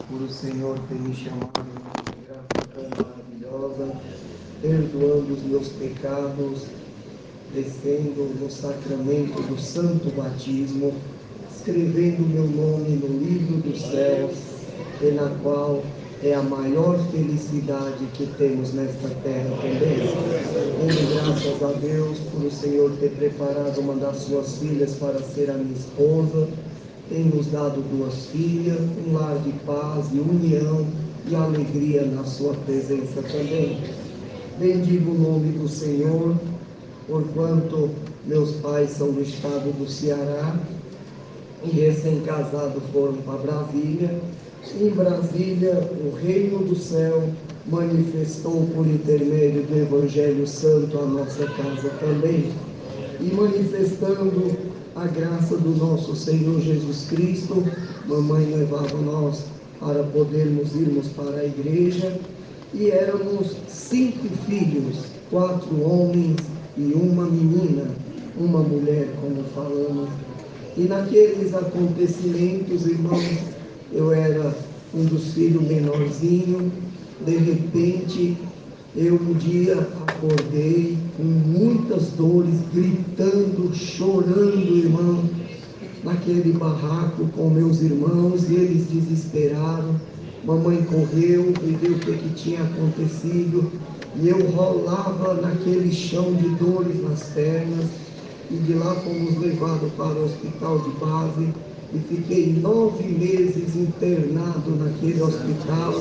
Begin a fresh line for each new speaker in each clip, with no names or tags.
por o Senhor ter me chamado numa graça tão maravilhosa, perdoando os meus pecados, descendo no sacramento do santo batismo, escrevendo meu nome no livro dos céus, e na qual é a maior felicidade que temos nesta terra também. Dando graças a Deus por o Senhor ter preparado uma das suas filhas para ser a minha esposa, tem nos dado 2 filhas, um lar de paz e união e alegria na sua presença também. Bendigo o nome do Senhor, porquanto meus pais são do estado do Ceará e recém-casados foram para Brasília. Em Brasília, o reino do céu manifestou por intermédio do Evangelho Santo a nossa casa também. E manifestando a graça do nosso Senhor Jesus Cristo, mamãe levava nós para podermos irmos para a igreja, e éramos 5 filhos, 4 homens e uma menina, uma mulher, como falamos. E naqueles acontecimentos, irmãos, eu era um dos filhos menorzinho. De repente, eu um dia acordei com muitas dores, gritando, chorando, irmão, naquele barraco com meus irmãos, e eles desesperaram. Mamãe correu e viu o que tinha acontecido, e eu rolava naquele chão de dores nas pernas, e de lá fomos levados para o hospital de base, e fiquei 9 meses internado naquele hospital,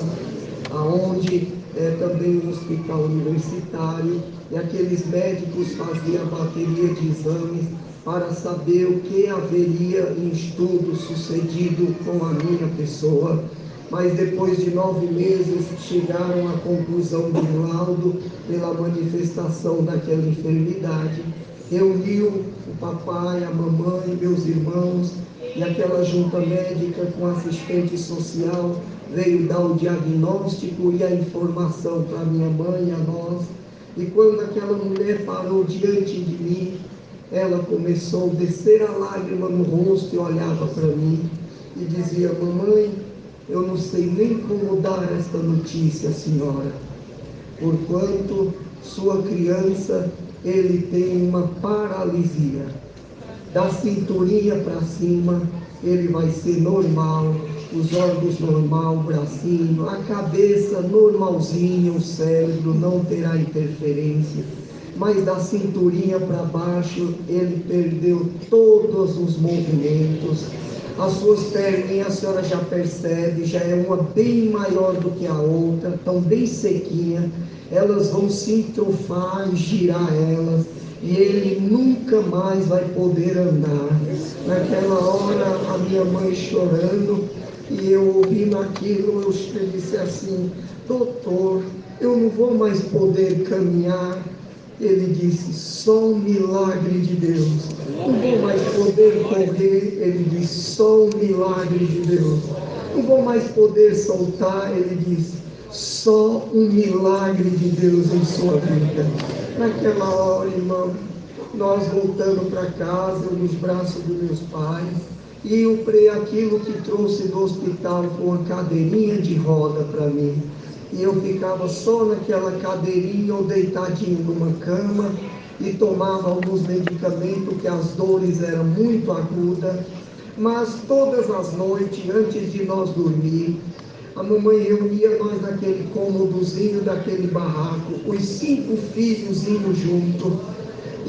aonde é também um hospital universitário, e aqueles médicos faziam a bateria de exames para saber o que haveria em estudo sucedido com a minha pessoa. Mas depois de 9 meses chegaram à conclusão de um laudo pela manifestação daquela enfermidade. Reuniu o papai, a mamãe, meus irmãos, e aquela junta médica com assistente social veio dar o diagnóstico e a informação para minha mãe e a nós. E quando aquela mulher parou diante de mim, ela começou a descer a lágrima no rosto e olhava para mim e dizia: mamãe, eu não sei nem como dar esta notícia à senhora, porquanto sua criança, ele tem uma paralisia. Da cinturinha para cima, ele vai ser normal, os órgãos normal, o bracinho, a cabeça normalzinha, o cérebro não terá interferência. Mas da cinturinha para baixo, ele perdeu todos os movimentos. As suas perninhas, a senhora já percebe, já é uma bem maior do que a outra, estão bem sequinha, elas vão se entrufar e girar elas, e ele nunca mais vai poder andar. Naquela hora, a minha mãe chorando, e eu ouvindo aquilo, eu disse assim: doutor, eu não vou mais poder caminhar. Ele disse: só um milagre de Deus. Não vou mais poder correr. Ele disse: só um milagre de Deus. Não vou mais poder soltar. Ele disse: só um milagre de Deus em sua vida. Naquela hora, irmão, nós voltando para casa, nos braços dos meus pais, e aquilo que trouxe do hospital foi uma cadeirinha de roda para mim. E eu ficava só naquela cadeirinha ou deitadinho numa cama e tomava alguns medicamentos, que as dores eram muito agudas. Mas todas as noites, antes de nós dormir, a mamãe reunia nós naquele cômodozinho daquele barraco, os 5 filhos indo junto,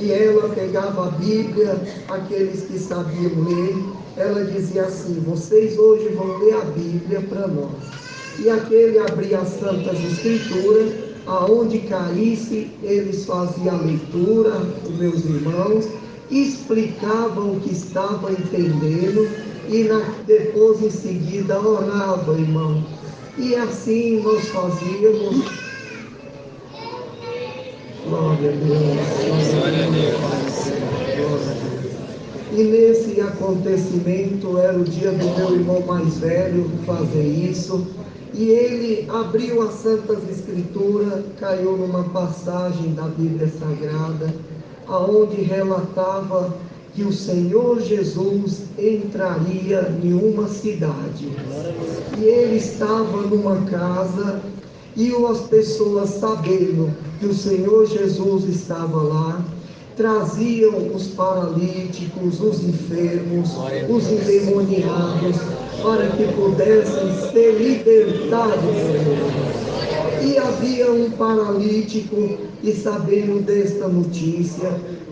e ela pegava a Bíblia, aqueles que sabiam ler, ela dizia assim: vocês hoje vão ler a Bíblia para nós. E aquele abria as Santas Escrituras, aonde caísse, eles faziam a leitura, os meus irmãos, explicavam o que estavam entendendo, e depois em seguida oravam, irmão. E assim nós fazíamos. Glória a Deus, glória a Deus, glória a Deus. E nesse acontecimento, era o dia do meu irmão mais velho fazer isso, e ele abriu as Santas Escrituras, caiu numa passagem da Bíblia Sagrada, aonde relatava que o Senhor Jesus entraria em uma cidade. E ele estava numa casa, e as pessoas, sabendo que o Senhor Jesus estava lá, traziam os paralíticos, os enfermos, os endemoniados, para que pudessem ser libertados por ele. E havia um paralítico, e sabendo desta notícia,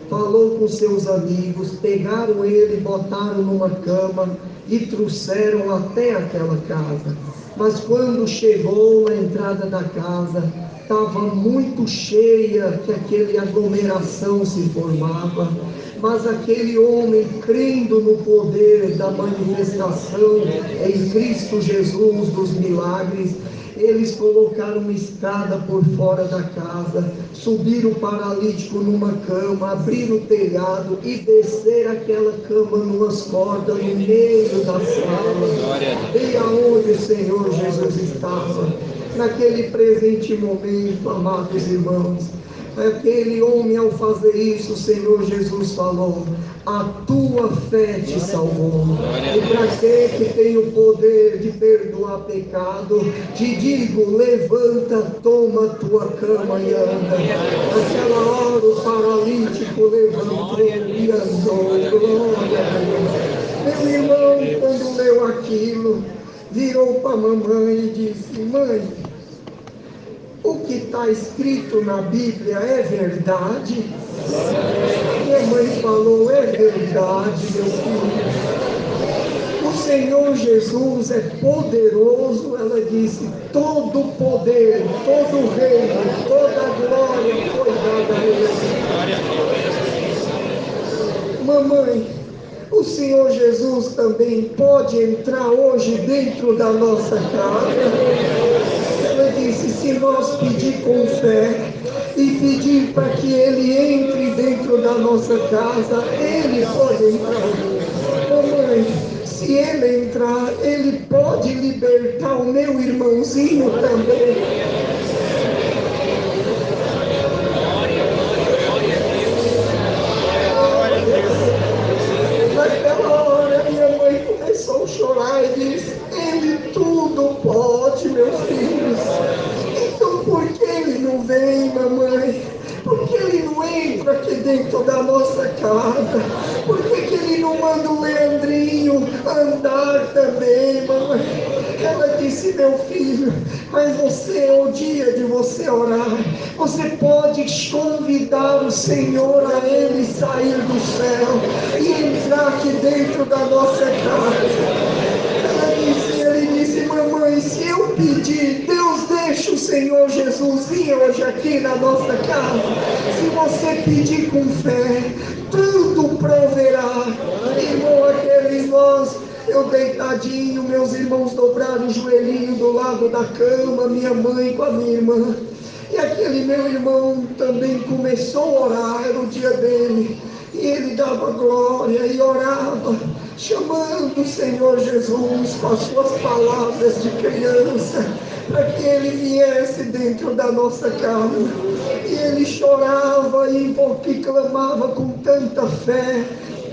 falou com seus amigos, pegaram ele, botaram numa cama e trouxeram até aquela casa. Mas quando chegou na entrada da casa, estava muito cheia, que aquele aglomeração se formava. Mas aquele homem, crendo no poder da manifestação em Cristo Jesus dos milagres, eles colocaram uma escada por fora da casa, subiram o paralítico numa cama, abriram o telhado e desceram aquela cama numas cordas no meio da sala, e aonde o Senhor Jesus estava. Naquele presente momento, amados irmãos, aquele homem, ao fazer isso, o Senhor Jesus falou: a tua fé te salvou. E para aquele que tem o poder de perdoar pecado, te digo, levanta, toma a tua cama e anda. Naquela hora o paralítico levantou e andou. Glória a Deus. Meu irmão, quando leu aquilo, virou para a mamãe e disse: mãe, o que está escrito na Bíblia é verdade? Minha mãe falou: é verdade, meu filho. O Senhor Jesus é poderoso. Ela disse: todo o poder, todo o reino, toda a glória foi dada a ele. Mamãe, o Senhor Jesus também pode entrar hoje dentro da nossa casa. Ela disse: se nós pedir com fé e pedir para que Ele entre dentro da nossa casa, Ele pode entrar. Mamãe, se Ele entrar, Ele pode libertar o meu irmãozinho também. Naquela hora minha mãe começou a chorar e disse: Ele tudo pode, meus filhos. Então por que Ele não vem, mamãe? Por que Ele não entra aqui dentro da nossa casa? Por que Ele não manda o Leandrinho andar também, mamãe? Ela disse: meu filho, mas você, é o dia de você orar. Você pode convidar o Senhor a Ele sair do céu e entrar aqui dentro da nossa casa. Ele disse: mamãe, se eu pedir, Deus deixa o Senhor Jesus vir hoje aqui na nossa casa. Se você pedir com fé, tudo proverá. Irmão, aqueles nós, eu deitadinho, meus irmãos dobraram o joelhinho do lado da cama, minha mãe com a minha irmã. E aquele meu irmão também começou a orar, era o dia dele. E ele dava glória e orava, chamando o Senhor Jesus com as suas palavras de criança, para que ele viesse dentro da nossa casa. E ele chorava e clamava com tanta fé.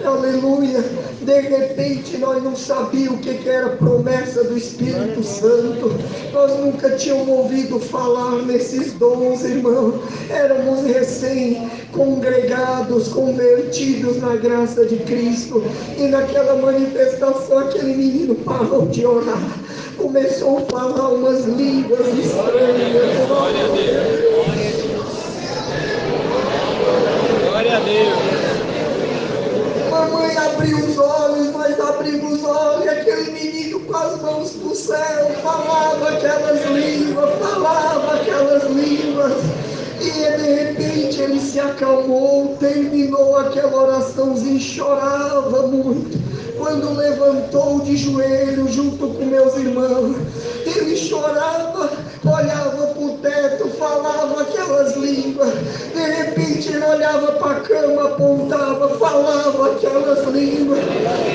Aleluia. De repente nós não sabíamos o que era promessa do Espírito Santo. Nós nunca tínhamos ouvido falar nesses dons, irmão. Éramos recém-congregados, convertidos na graça de Cristo. E naquela manifestação aquele menino parou de orar, começou a falar umas línguas estranhas.
Glória a Deus. Glória a Deus.
Mamãe abriu os olhos, nós abrimos os olhos, e aquele menino com as mãos para o céu falava aquelas línguas, e de repente ele se acalmou, terminou aquela oraçãozinha e chorava muito. Quando levantou de joelho junto com meus irmãos, ele chorava, olhava para o teto, falava aquelas línguas. De repente ele olhava para a cama, apontava, falava aquelas línguas.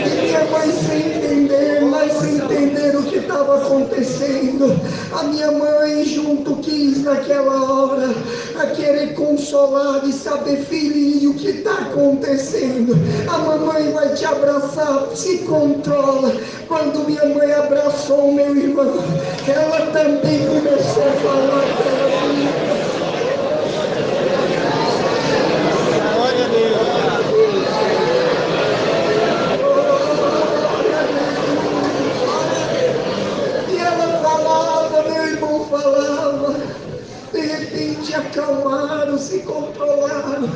E minha mãe sem entender, mas sem entender o que estava estava acontecendo. A minha mãe junto quis naquela hora a querer consolar e saber, filhinho, o que está acontecendo. A mamãe vai te abraçar, se controla. Quando minha mãe abraçou o meu irmão, ela também começou a falar pela vida.
Glória a Deus.
E ela falava, meu irmão falava. De repente acalmaram, se controlaram.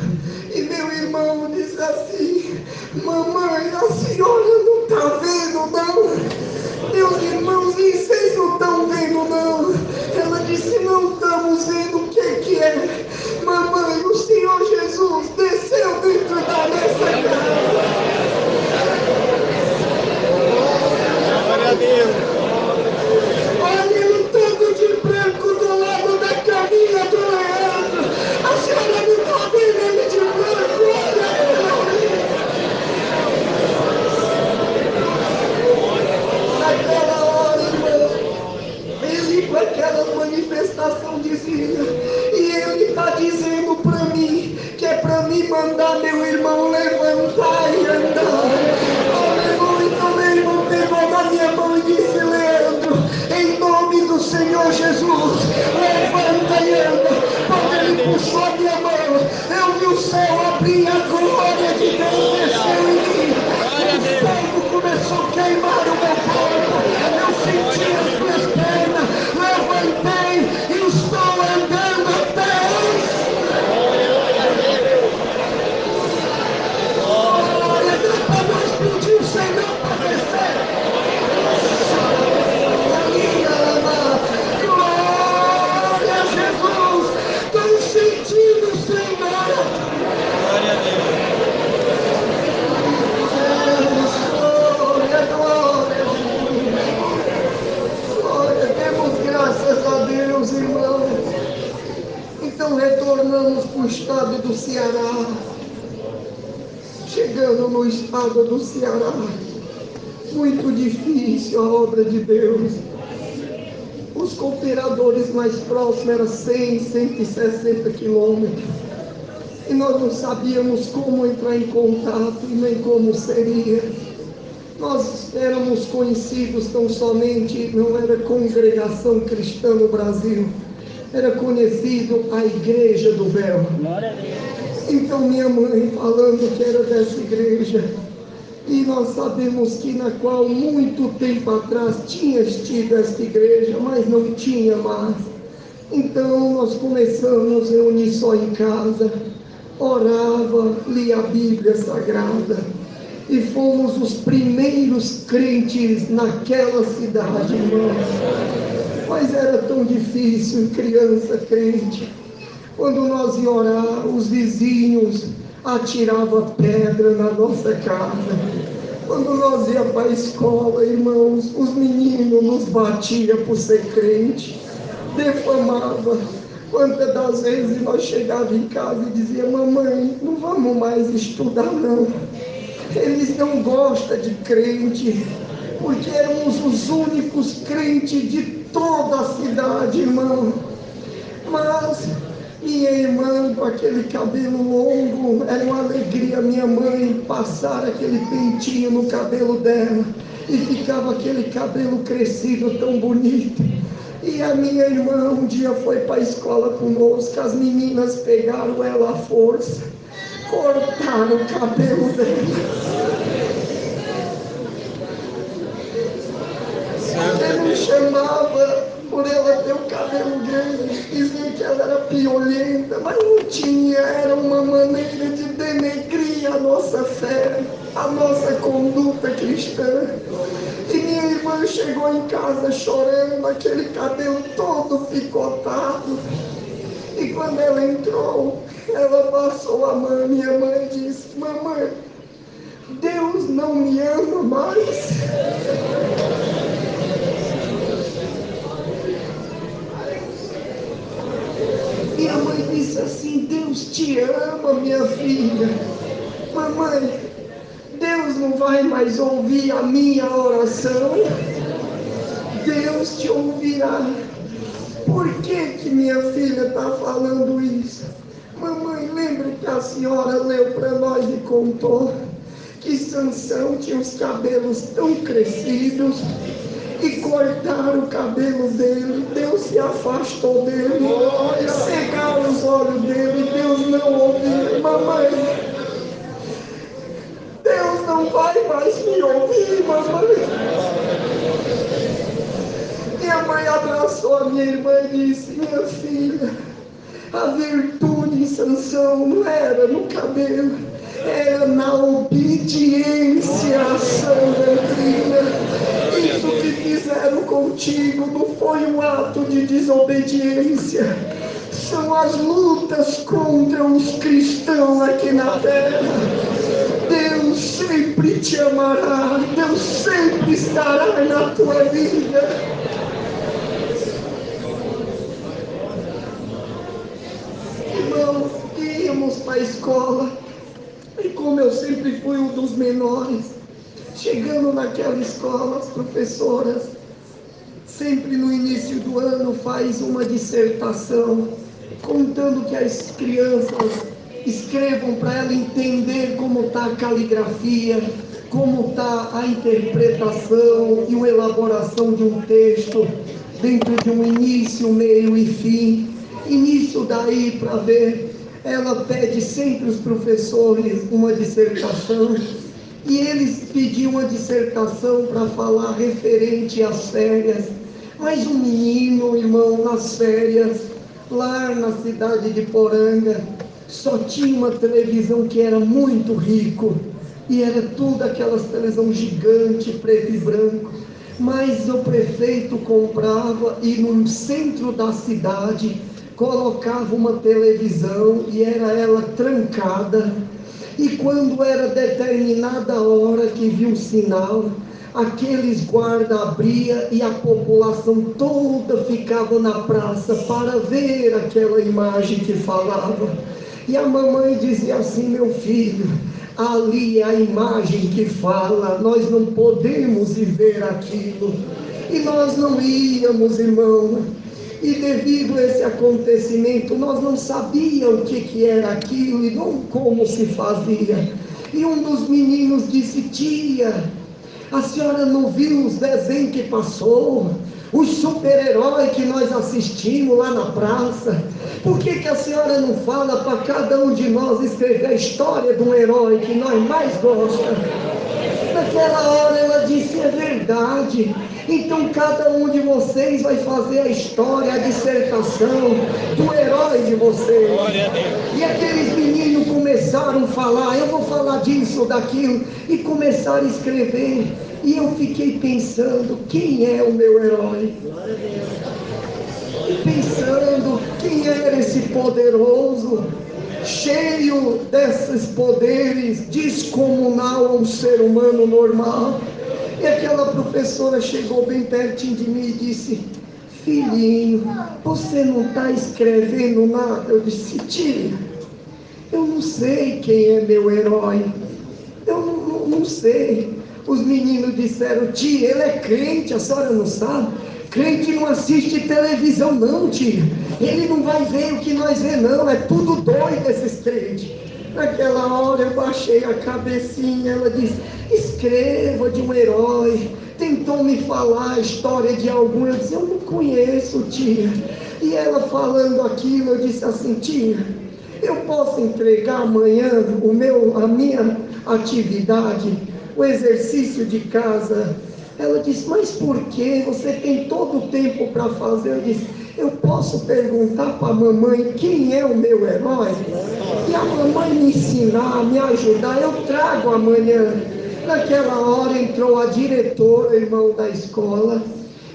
E meu irmão diz assim: mamãe, a senhora não está vendo não? Meus irmãos, e vocês não estão vendo não? Ela disse: não estamos vendo. O que é? Mamãe, o Senhor Jesus desceu dentro da nossa casa.
Glória a Deus.
Olha ele todo de branco do lado da caminha do Leandro. A senhora não está vendo ele de branco? Olha ele. Naquela hora, irmão, ele com aquela manifestação dizia, e ele está dizendo para mim, que é para mim mandar meu irmão levantar e andar. Oh, meu irmão, então meu irmão pegou na minha mão e disse: Leandro, em nome do Senhor Jesus, levanta e anda. Quando ele puxou a minha mão, eu vi o céu abrir, a glória de Deus desceu em mim. O fogo começou a queimar o meu corpo. Eu senti as minhas pernas, levantei e estou andando até hoje. Glória a Deus, para não explodir o Senhor para descer. Glória a Jesus. Estou sentindo, Senhor.
Glória a Deus.
Glória, glória. Glória, demos graças a Deus, irmãos. Então retornamos para o estado do Ceará. Chegando no estado do Ceará, muito difícil a obra de Deus. Os cooperadores mais próximos eram 100, 160 quilômetros. E nós não sabíamos como entrar em contato e nem como seria. Nós éramos conhecidos tão somente, não era congregação cristã no Brasil, era conhecido a Igreja do Véu.
Glória a Deus.
Então minha mãe falando que era dessa igreja, e nós sabemos que na qual muito tempo atrás tinha tido esta igreja, mas não tinha mais. Então nós começamos a reunir só em casa, orava, lia a Bíblia Sagrada, e fomos os primeiros crentes naquela cidade, irmãos. Mas era tão difícil, criança crente. Quando nós ia orar, os vizinhos atiravam pedra na nossa casa. Quando nós ia para a escola, irmãos, os meninos nos batiam por ser crente, defamavam. Quantas das vezes nós chegávamos em casa e dizíamos: mamãe, não vamos mais estudar não. Eles não gostam de crente, porque éramos os únicos crentes de toda a cidade, irmão. Mas minha irmã com aquele cabelo longo, era uma alegria minha mãe passar aquele pentinho no cabelo dela, e ficava aquele cabelo crescido tão bonito. E a minha irmã um dia foi para a escola conosco, as meninas pegaram ela à força, cortaram o cabelo dela. Ele me chamava por ela ter o cabelo grande, dizia que ela era piolenta, mas não tinha, era uma maneira de denegrir a nossa fé, a nossa conduta cristã. E minha irmã chegou em casa chorando, aquele cabelo todo picotado. E quando ela entrou, ela passou a mão, minha mãe disse: mamãe, Deus não me ama mais. Minha mãe disse assim: Deus te ama, minha filha. Mamãe, Deus não vai mais ouvir a minha oração. Deus te ouvirá. Por que minha filha está falando isso? Mamãe, lembra que a senhora leu para nós e contou que Sansão tinha os cabelos tão crescidos e cortaram o cabelo dele, Deus se afastou dele, cegaram os olhos dele, Deus não ouviu. Mamãe, Deus não vai mais me ouvir, mamãe. Minha mãe abraçou a minha irmã e disse: minha filha, a virtude em Sansão não era no cabelo, era na obediência à sã doutrina. Isso que fizeram contigo não foi um ato de desobediência, são as lutas contra os cristãos aqui na terra. Deus sempre te amará, Deus sempre estará na tua vida. Irmãos, íamos para a escola, e como eu sempre fui um dos menores, chegando naquela escola, as professoras, sempre no início do ano, faz uma dissertação, contando que as crianças escrevam para ela entender como está a caligrafia, como está a interpretação e a elaboração de um texto, dentro de um início, meio e fim. E nisso daí, para ver, ela pede sempre os professores uma dissertação, e eles pediam uma dissertação para falar referente às férias. Mas um menino, irmão, nas férias, lá na cidade de Poranga, só tinha uma televisão que era muito rico, e era tudo aquelas televisão gigante, preto e branco, mas o prefeito comprava e no centro da cidade colocava uma televisão e era ela trancada, e quando era determinada a hora que viu o sinal, aqueles guardas abriam e a população toda ficava na praça para ver aquela imagem que falava. E a mamãe dizia assim: meu filho, ali é a imagem que fala, nós não podemos ver aquilo. E nós não íamos, irmão. E devido a esse acontecimento, nós não sabíamos o que era aquilo e não como se fazia. E um dos meninos disse: tia, a senhora não viu os desenhos que passou? Os super-heróis que nós assistimos lá na praça? Por que a senhora não fala para cada um de nós escrever a história de um herói que nós mais gostamos? Naquela hora ela disse: é verdade. Então cada um de vocês vai fazer a história, a dissertação do herói de vocês. E aqueles meninos começaram a falar: eu vou falar disso, daquilo, e começaram a escrever. E eu fiquei pensando: quem é o meu herói? E pensando quem era esse poderoso, cheio desses poderes, descomunal a um ser humano normal. E aquela professora chegou bem pertinho de mim e disse: filhinho, você não está escrevendo nada? Eu disse: tia, eu não sei quem é meu herói, eu não sei. Os meninos disseram: tia, ele é crente, a senhora não sabe? Crente não assiste televisão não, tia, ele não vai ver o que nós vê não, é tudo doido esses crentes. Naquela hora eu baixei a cabecinha, ela disse: escreva de um herói. Tentou me falar a história de algum, eu disse: eu não conheço, tia. E ela falando aquilo, eu disse assim: tia, eu posso entregar amanhã a minha atividade, o exercício de casa? Ela disse: mas por que? Você tem todo o tempo para fazer. Eu disse: eu posso perguntar para a mamãe quem é o meu herói? E a mamãe me ensinar, me ajudar, eu trago amanhã. Naquela hora entrou a diretora, irmão, da escola,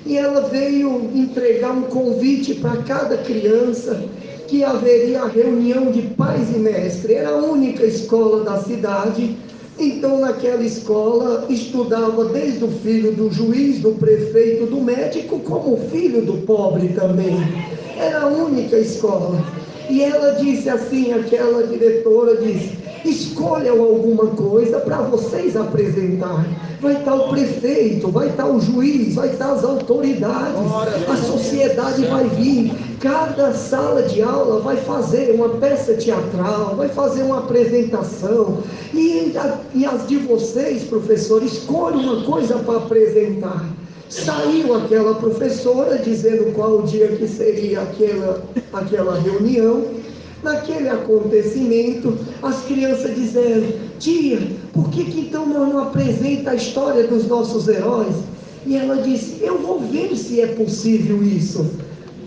e ela veio entregar um convite para cada criança, que haveria a reunião de pais e mestres. Era a única escola da cidade. Então naquela escola estudava desde o filho do juiz, do prefeito, do médico, como o filho do pobre também. Era a única escola. E ela disse assim, aquela diretora disse: Escolham alguma coisa para vocês apresentarem. Vai estar o prefeito, vai estar o juiz, vai estar as autoridades, a sociedade vai vir. Cada sala de aula vai fazer uma peça teatral, vai fazer uma apresentação. E as de vocês, professor, escolham uma coisa para apresentar. Saiu aquela professora dizendo qual o dia que seria aquela reunião. Naquele acontecimento, as crianças disseram: tia, por que então não apresenta a história dos nossos heróis? E ela disse: eu vou ver se é possível isso.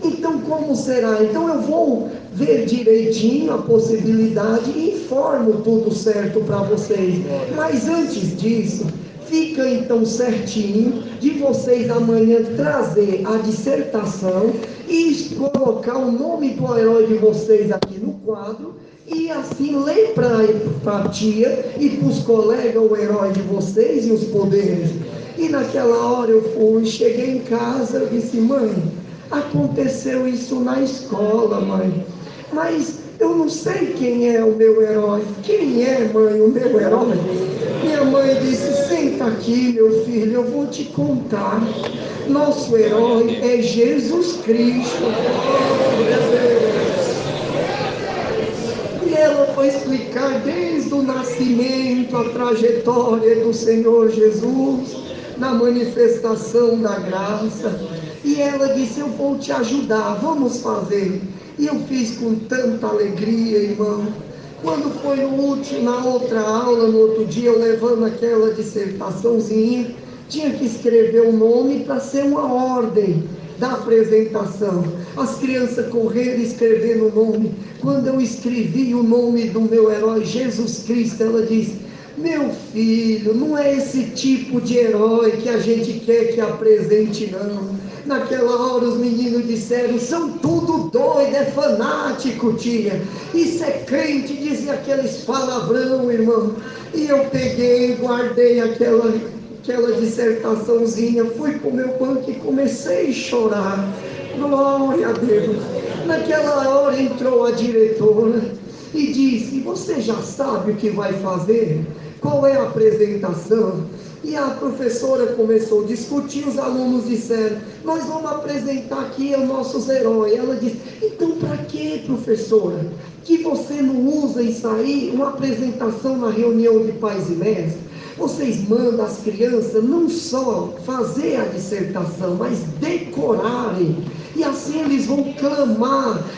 Então como será? Então eu vou ver direitinho a possibilidade e informo tudo certo para vocês. Mas antes disso, fica então certinho de vocês amanhã trazer a dissertação e colocar o nome do herói de vocês aqui no quadro, e assim ler para a tia e para os colegas o herói de vocês e os poderes. E naquela hora eu fui, cheguei em casa, eu disse: mãe, aconteceu isso na escola, mãe, mas eu não sei quem é o meu herói. Quem é, mãe, o meu herói? Minha mãe disse: senta aqui, meu filho, eu vou te contar. Nosso herói é Jesus Cristo. E ela foi explicar desde o nascimento a trajetória do Senhor Jesus, na manifestação da graça. E ela disse: eu vou te ajudar, vamos fazer. E eu fiz com tanta alegria, irmão. Quando foi na outra aula, no outro dia, eu levando aquela dissertaçãozinha, tinha que escrever o nome para ser uma ordem da apresentação. As crianças correram escrevendo o nome. Quando eu escrevi o nome do meu herói, Jesus Cristo, ela disse: meu filho, não é esse tipo de herói que a gente quer que apresente, não. Naquela hora os meninos disseram: são tudo doido, é fanático, tia. Isso é crente, dizia aqueles palavrão, irmão. E eu peguei, guardei aquela dissertaçãozinha, fui para o meu banco e comecei a chorar. Glória a Deus. Naquela hora entrou a diretora e disse: você já sabe o que vai fazer? Qual é a apresentação? E a professora começou a discutir, os alunos disseram: nós vamos apresentar aqui os nossos heróis. Ela disse: então para que, professora, que você não usa isso aí, uma apresentação na reunião de pais e mestres? Vocês mandam as crianças não só fazer a dissertação, mas decorarem. E assim eles vão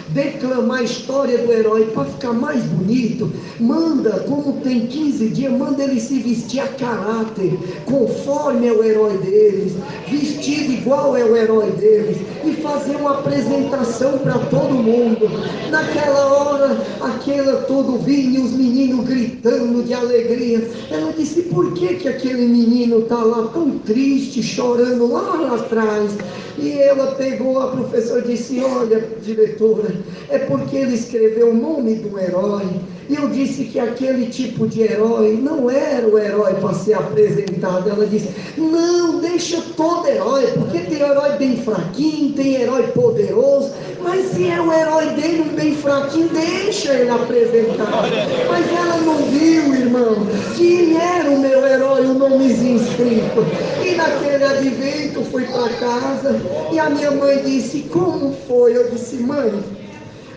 declamar a história do herói para ficar mais bonito. Manda, como tem 15 dias, manda eles se vestir a caráter, conforme é o herói deles, vestido igual é o herói deles, e fazer uma apresentação para todo mundo. Naquela hora, tudo vinha, e os meninos gritando de alegria. Ela disse: por que aquele menino está lá tão triste, chorando lá atrás? E ela pegou, a professora disse: olha, diretora, é porque ele escreveu o nome do herói. E eu disse que aquele tipo de herói não era o herói para ser apresentado. Ela disse: não, deixa todo herói, porque tem herói bem fraquinho, tem herói poderoso, mas se é o herói dele um bem fraquinho, deixa ele apresentar. Mas ela não viu, irmão, que era o meu herói, o nomezinho escrito. E naquele advento fui para casa e a minha mãe disse: como foi? Eu disse: mãe,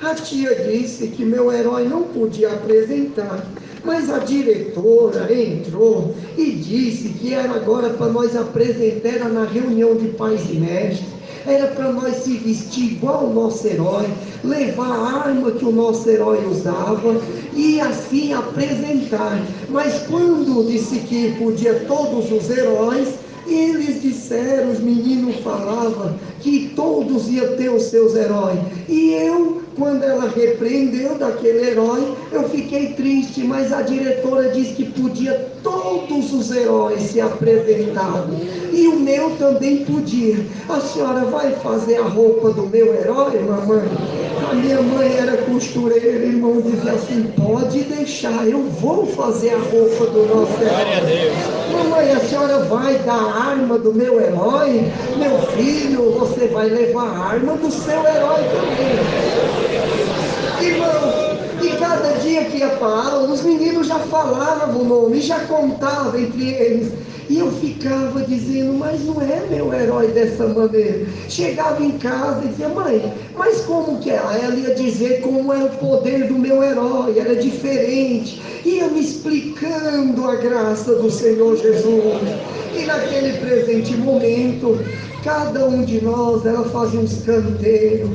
a tia disse que meu herói não podia apresentar, mas a diretora entrou e disse que era agora para nós apresentar, era na reunião de pais e mestres, era para nós se vestir igual o nosso herói, levar a arma que o nosso herói usava e assim apresentar. Mas quando disse que podia todos os heróis, eles disseram, os meninos falavam que todos iam ter os seus heróis. E eu, quando ela repreendeu daquele herói, eu fiquei triste, mas a diretora disse que podia todos os heróis se apresentar. E o meu também podia. A senhora vai fazer a roupa do meu herói, mamãe? A minha mãe era costureira, irmão, dizia assim: pode deixar, eu vou fazer a roupa do nosso herói. Mamãe, a senhora vai dar a arma do meu herói? Meu filho, você vai levar a arma do seu herói também. Irmão, E cada dia que ia para a aula, os meninos já falavam o nome, já contavam entre eles. E eu ficava dizendo, mas não é meu herói dessa maneira. Chegava em casa e dizia, mãe, mas como que é? Aí ela ia dizer como é o poder do meu herói, era diferente. Ia me explicando a graça do Senhor Jesus. E naquele presente momento, cada um de nós, ela fazia uns canteiros,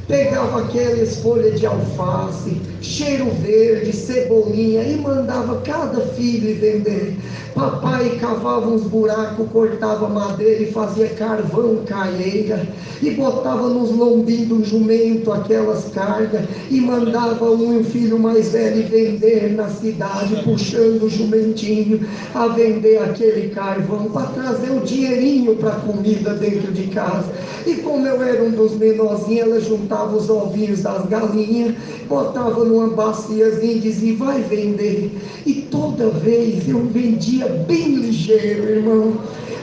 pegava aquelas folhas de alface, cheiro verde, cebolinha, e mandava cada filho ir vender. Papai cavava uns buracos, cortava madeira e fazia carvão, caeira, e botava nos lombinhos do jumento aquelas cargas, e mandava um filho mais velho vender na cidade, puxando o jumentinho a vender aquele carvão, para trazer o dinheirinho para comida dentro de casa. E como eu era um dos menorzinhos, ela juntava os ovinhos das galinhas, botava numa baciazinha e dizia, vai vender. E toda vez eu vendia bem ligeiro, irmão,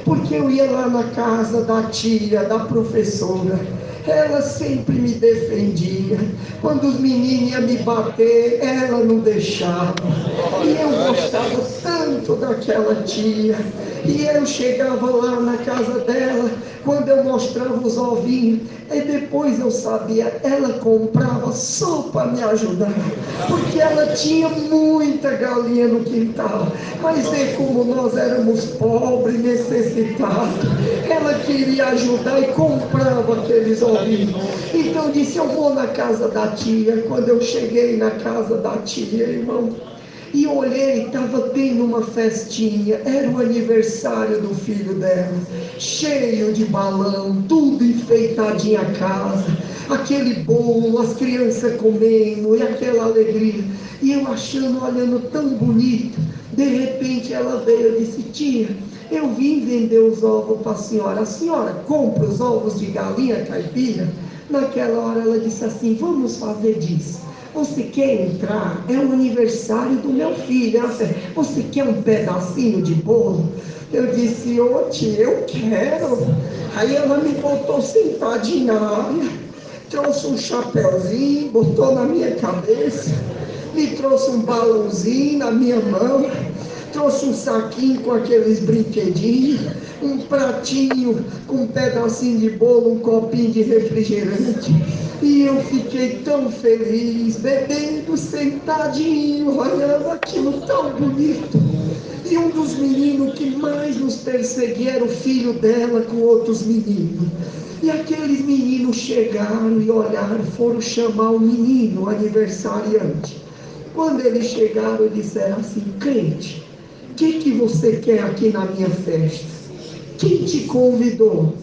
porque eu ia lá na casa da tia, da professora, ela sempre me defendia. Quando os meninos iam me bater, ela não deixava. E eu gostava tanto daquela tia. E eu chegava lá na casa dela, quando eu mostrava os ovinhos, e depois eu sabia, ela comprava só para me ajudar, porque ela tinha muita galinha no quintal. Mas vê como nós éramos pobres, necessitados, ela queria ajudar e comprava aqueles ovinhos. Então eu disse, eu vou na casa da tia. Quando eu cheguei na casa da tia, irmão, e olhei, estava tendo uma festinha, era o aniversário do filho dela, cheio de balão, tudo enfeitadinho a casa, aquele bolo, as crianças comendo, e aquela alegria, e eu achando, olhando tão bonito. De repente ela veio e disse, tia, eu vim vender os ovos para a senhora compra os ovos de galinha caipira? Naquela hora ela disse assim, vamos fazer disso. Você quer entrar? É o aniversário do meu filho. Você quer um pedacinho de bolo? Eu disse, ô tia, eu quero. Aí ela me botou sentadinha na área, trouxe um chapéuzinho, botou na minha cabeça, me trouxe um balãozinho na minha mão, trouxe um saquinho com aqueles brinquedinhos, um pratinho com um pedacinho de bolo, um copinho de refrigerante. E eu fiquei tão feliz, bebendo, sentadinho, olhando aquilo tão bonito. E um dos meninos que mais nos perseguia era o filho dela com outros meninos. E aqueles meninos chegaram e olharam, foram chamar o menino, o aniversariante. Quando eles chegaram, disseram assim, crente, o que você quer aqui na minha festa? Quem te convidou?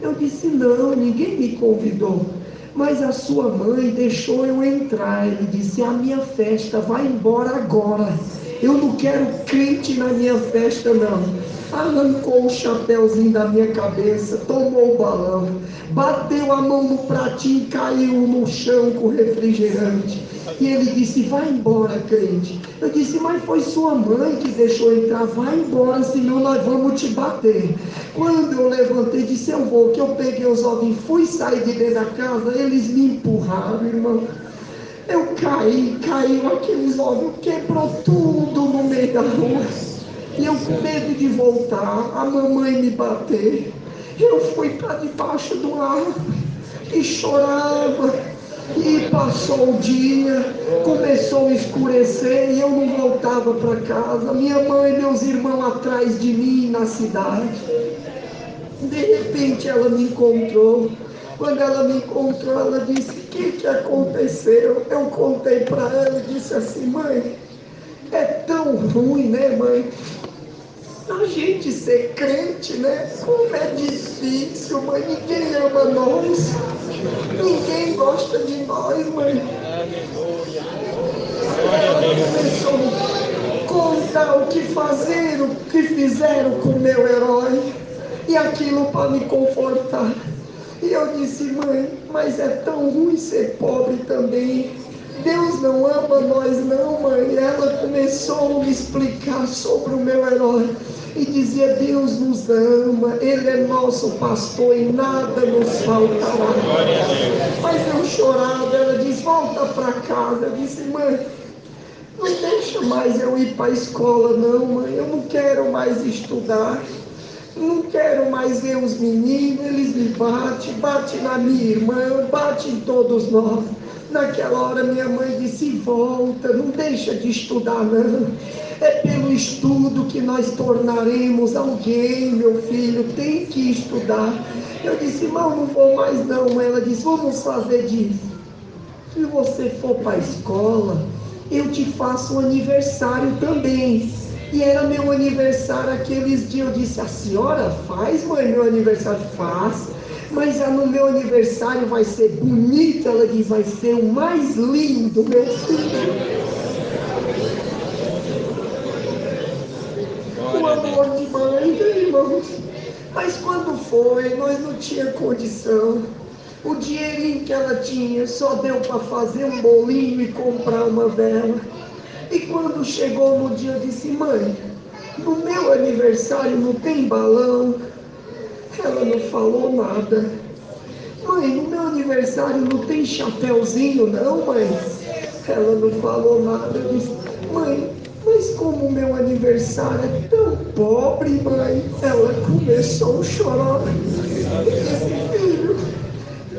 Eu disse, não, ninguém me convidou, mas a sua mãe deixou eu entrar. Ele disse, a minha festa vai embora agora, eu não quero crente na minha festa não. Arrancou o chapéuzinho da minha cabeça, tomou o balão, bateu a mão no pratinho e caiu no chão com refrigerante. E ele disse, vai embora, crente. Eu disse, mas foi sua mãe que deixou entrar, vai embora, senão nós vamos te bater. Quando eu levantei, disse, eu vou, que eu peguei os ovinhos, fui sair de dentro da casa, eles me empurraram, irmão. Eu caiu aqueles ovos, quebrou tudo no meio da rua. E eu com medo de voltar, a mamãe me bater. Eu fui para debaixo do árvore e chorava. E passou o dia, começou a escurecer e eu não voltava para casa. Minha mãe e meus irmãos atrás de mim na cidade. De repente ela me encontrou. Quando ela me encontrou, ela disse, o que aconteceu? Eu contei para ela e disse assim, mãe, é tão ruim, né, mãe? A gente ser crente, né? Como é difícil, mãe. Ninguém ama nós. Ninguém gosta de nós, mãe. Ela começou a contar o que fazer, o que fizeram com o meu herói. E aquilo para me confortar. E eu disse, mãe, mas é tão ruim ser pobre também. Deus não ama nós não, mãe. Ela começou a me explicar sobre o meu herói. E dizia, Deus nos ama, Ele é nosso pastor e nada nos faltará. Mas eu chorava, ela disse, volta para casa. Eu disse, mãe, não deixa mais eu ir para a escola não, mãe, eu não quero mais estudar, não quero mais ver os meninos, eles me batem na minha irmã, batem em todos nós. Naquela hora minha mãe disse, volta, não deixa de estudar não, é pelo estudo que nós tornaremos alguém, meu filho, tem que estudar. Eu disse, irmão, não vou mais não. Ela disse, vamos fazer disso, se você for para a escola, eu te faço um aniversário também. E era meu aniversário aqueles dias. Eu disse, a senhora faz, mãe, meu aniversário? Faz, mas no meu aniversário vai ser bonito. Ela diz, vai ser o mais lindo, meu filho. O amor de mãe, irmãos. Mas quando foi, nós não tínhamos condição. O dinheirinho que ela tinha só deu para fazer um bolinho e comprar uma vela. E quando chegou no dia, eu disse, mãe, no meu aniversário não tem balão? Ela não falou nada. Mãe, no meu aniversário não tem chapéuzinho não, mãe? Ela não falou nada. Eu disse, mãe, mas como o meu aniversário é tão pobre, mãe? Ela começou a chorar. Eu disse, filho,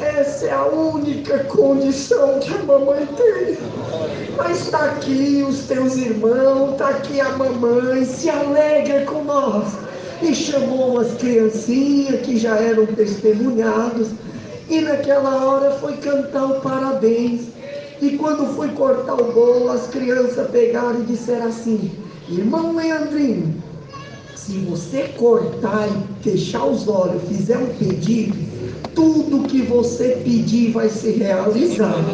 essa é a única condição que a mamãe tem. Mas está aqui os teus irmãos, está aqui a mamãe, se alegra com nós. E chamou umas criancinhas que já eram testemunhados. E naquela hora foi cantar o parabéns. E quando foi cortar o bolo, as crianças pegaram e disseram assim, irmão Leandrinho, se você cortar e fechar os olhos, fizer um pedido, tudo que você pedir vai ser realizado.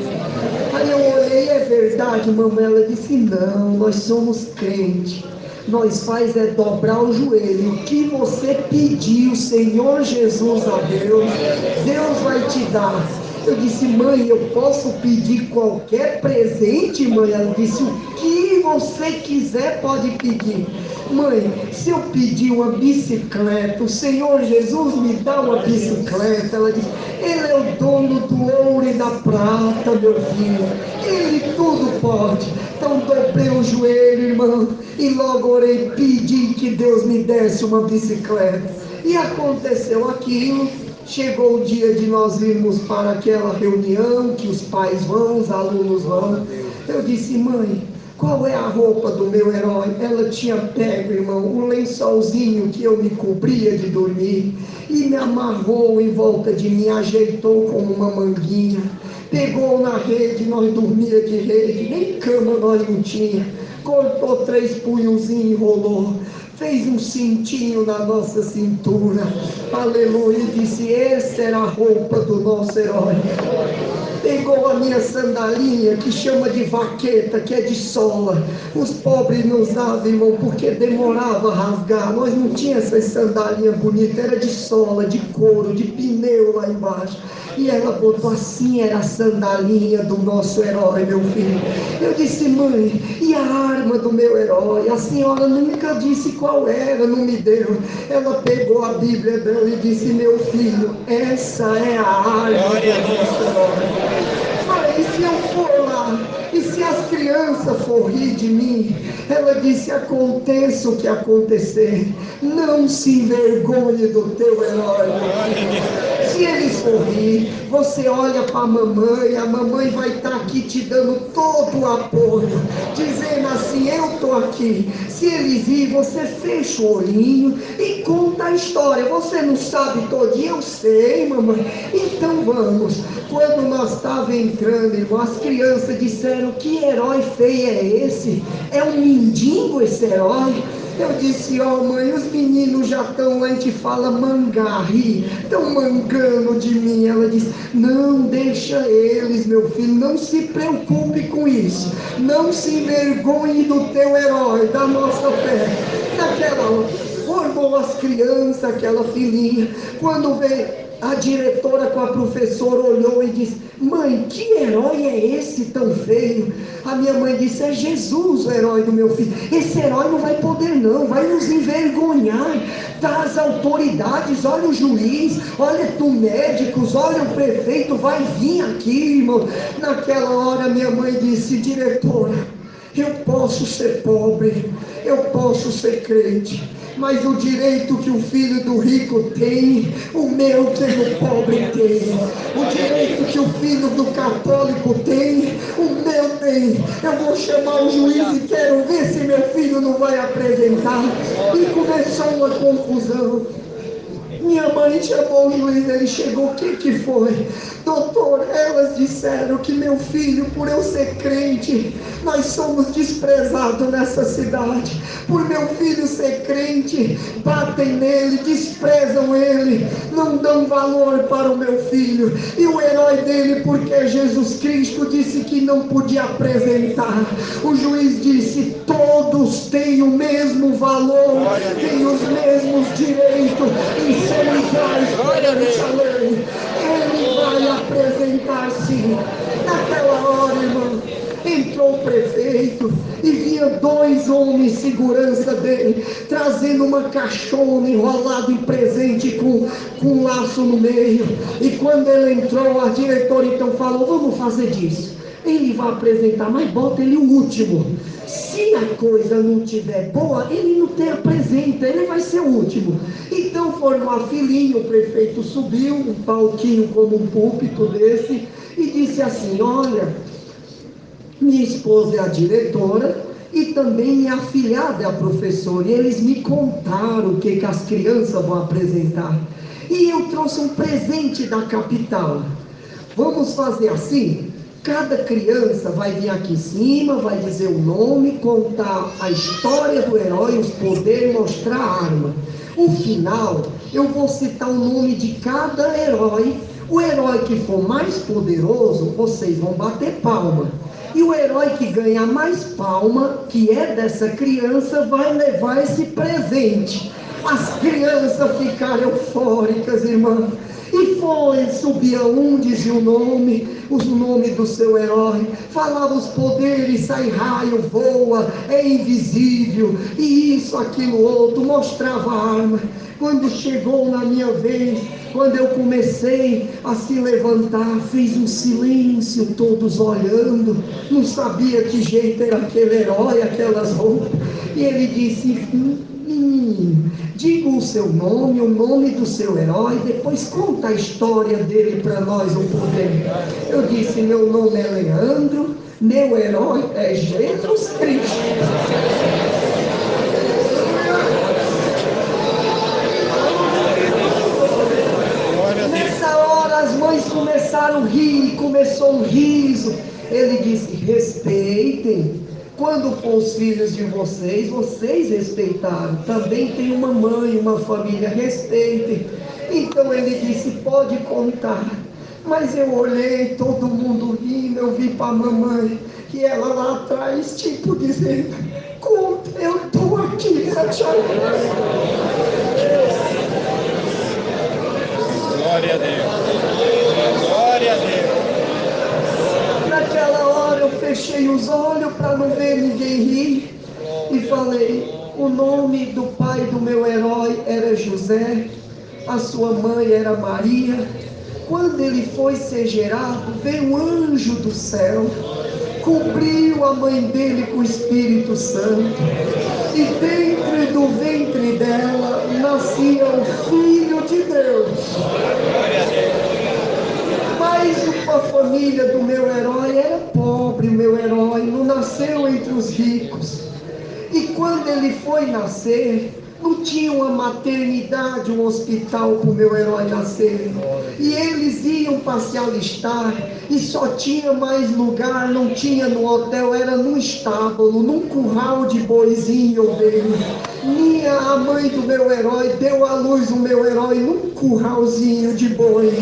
Aí eu olhei, é verdade, mamãe? Ela disse, não, nós somos crentes, nós faz é dobrar o joelho, o que você pedir, o Senhor Jesus a Deus, Deus vai te dar. Eu disse, mãe, eu posso pedir qualquer presente, mãe? Ela disse, o que você quiser pode pedir. Mãe, se eu pedir uma bicicleta, o Senhor Jesus me dá uma bicicleta. Ela disse, Ele é o dono do ouro e da prata, meu filho, Ele tudo pode. Então dobrei o joelho, irmão, e logo orei, pedi que Deus me desse uma bicicleta. E aconteceu aquilo. Chegou o dia de nós irmos para aquela reunião que os pais vão, os alunos vão. Eu disse, mãe, qual é a roupa do meu herói? Ela tinha pego, irmão, um lençolzinho que eu me cobria de dormir e me amarrou em volta de mim, ajeitou como uma manguinha, pegou na rede, nós dormia de rede, nem cama nós não tinha, cortou 3 punhozinhos e enrolou, fez um cintinho na nossa cintura, aleluia, e disse, essa era a roupa do nosso herói. Pegou a minha sandalinha, que chama de vaqueta, que é de sola. Os pobres não usavam, irmão, porque demorava a rasgar. Nós não tínhamos essas sandalinhas bonitas, era de sola, de couro, de pneu lá embaixo. E ela botou assim, era a sandalinha do nosso herói, meu filho. Eu disse, mãe, e a arma do meu herói? A senhora nunca disse qual era, não me deu. Ela pegou a Bíblia dela e disse, meu filho, essa é a arma do nosso herói. Mas se eu for lá, e se as crianças for rir de mim, ela disse, aconteça o que acontecer, não se envergonhe do teu herói. Se eles for rir, você olha para a mamãe vai estar aqui te dando todo o apoio, dizendo assim, eu estou aqui. Se eles rirem, você fecha o olhinho e conta a história. Você não sabe todinho? Eu sei, mamãe. Então vamos. Quando nós estávamos entrando, irmão, as crianças disseram, que herói feio é esse? É um mendigo esse herói? Eu disse, ó mãe, os meninos já estão, a gente fala mangarri, estão mangando de mim. Ela disse, não, deixa eles, meu filho, não se preocupe com isso, não se envergonhe do teu herói, da nossa fé. Naquela hora, formou as crianças, aquela filhinha, quando veio A diretora com a professora olhou e disse: mãe, que herói é esse tão feio? A minha mãe disse: é Jesus o herói do meu filho. Esse herói não vai poder não, vai nos envergonhar das autoridades. Olha o juiz, olha os médicos, olha o prefeito, vai vir aqui, irmão. Naquela hora minha mãe disse: diretora, eu posso ser pobre, eu posso ser crente, mas o direito que o filho do rico tem, o meu que o pobre tem. O direito que o filho do católico tem, o meu tem. Eu vou chamar o juiz e quero ver se meu filho não vai apresentar. E começou uma confusão. Minha mãe chamou o juiz, ele chegou: o que foi? Doutor, elas disseram que meu filho, por eu ser crente, nós somos desprezados nessa cidade. Por meu filho ser crente, batem nele, desprezam ele, não dão valor para o meu filho. E o herói dele, porque Jesus Cristo disse que não podia apresentar. O juiz disse: todos têm o mesmo valor, têm os mesmos direitos e são iguais perante a lei. Ele vai apresentar sim. Naquela hora, irmão, entrou o prefeito e via dois homens segurança dele, trazendo uma caixona enrolada em presente com um laço no meio. E quando ele entrou, a diretora então falou: vamos fazer disso, ele vai apresentar, mas bota ele o último. Se a coisa não estiver boa, ele não te apresenta, ele vai ser o último. Então foram uma filinha, o prefeito subiu, um palquinho como um púlpito desse, e disse assim: olha, minha esposa é a diretora e também minha afilhada é a professora, e eles me contaram o que as crianças vão apresentar, e eu trouxe um presente da capital. Vamos fazer assim: cada criança vai vir aqui em cima, vai dizer o nome, contar a história do herói, os poderes, mostrar a arma. No final, eu vou citar o nome de cada herói. O herói que for mais poderoso, vocês vão bater palma. E o herói que ganhar mais palma, que é dessa criança, vai levar esse presente. As crianças ficaram eufóricas, irmão. E foi, subia um, dizia o nome do seu herói, falava os poderes, sai raio, voa, é invisível, e isso, aquilo, outro, mostrava a arma. Quando chegou na minha vez, quando eu comecei a se levantar, fez um silêncio, todos olhando, não sabia que jeito era aquele herói, aquelas roupas, e ele disse: diga o seu nome, o nome do seu herói, depois conta a história dele para nós, o poder. Eu disse: meu nome é Leandro, meu herói é Jesus Cristo. Nessa hora as mães começaram a rir, começou um riso. Ele disse: respeitem. Quando for os filhos de vocês, vocês respeitaram. Também tem uma mãe, uma família, respeitem. Então ele disse: pode contar. Mas eu olhei, todo mundo rindo, eu vi para a mamãe, e ela lá atrás, tipo dizendo: conta, eu estou aqui para te ajudar.
Glória a Deus. Glória a Deus.
Naquela hora eu fechei os olhos para não ver ninguém rir e falei: o nome do pai do meu herói era José, a sua mãe era Maria. Quando ele foi ser gerado, veio um anjo do céu, cobriu a mãe dele com o Espírito Santo, e dentro do ventre dela nascia o Filho de Deus. Mas a família do meu herói era pobre, o meu herói não nasceu entre os ricos. E quando ele foi nascer, não tinha uma maternidade, um hospital para o meu herói nascer. E eles iam para se alistar e só tinha mais lugar, não tinha no hotel, era num estábulo, num curral de boizinho ovelha. A mãe do meu herói deu à luz o meu herói num curralzinho de boi.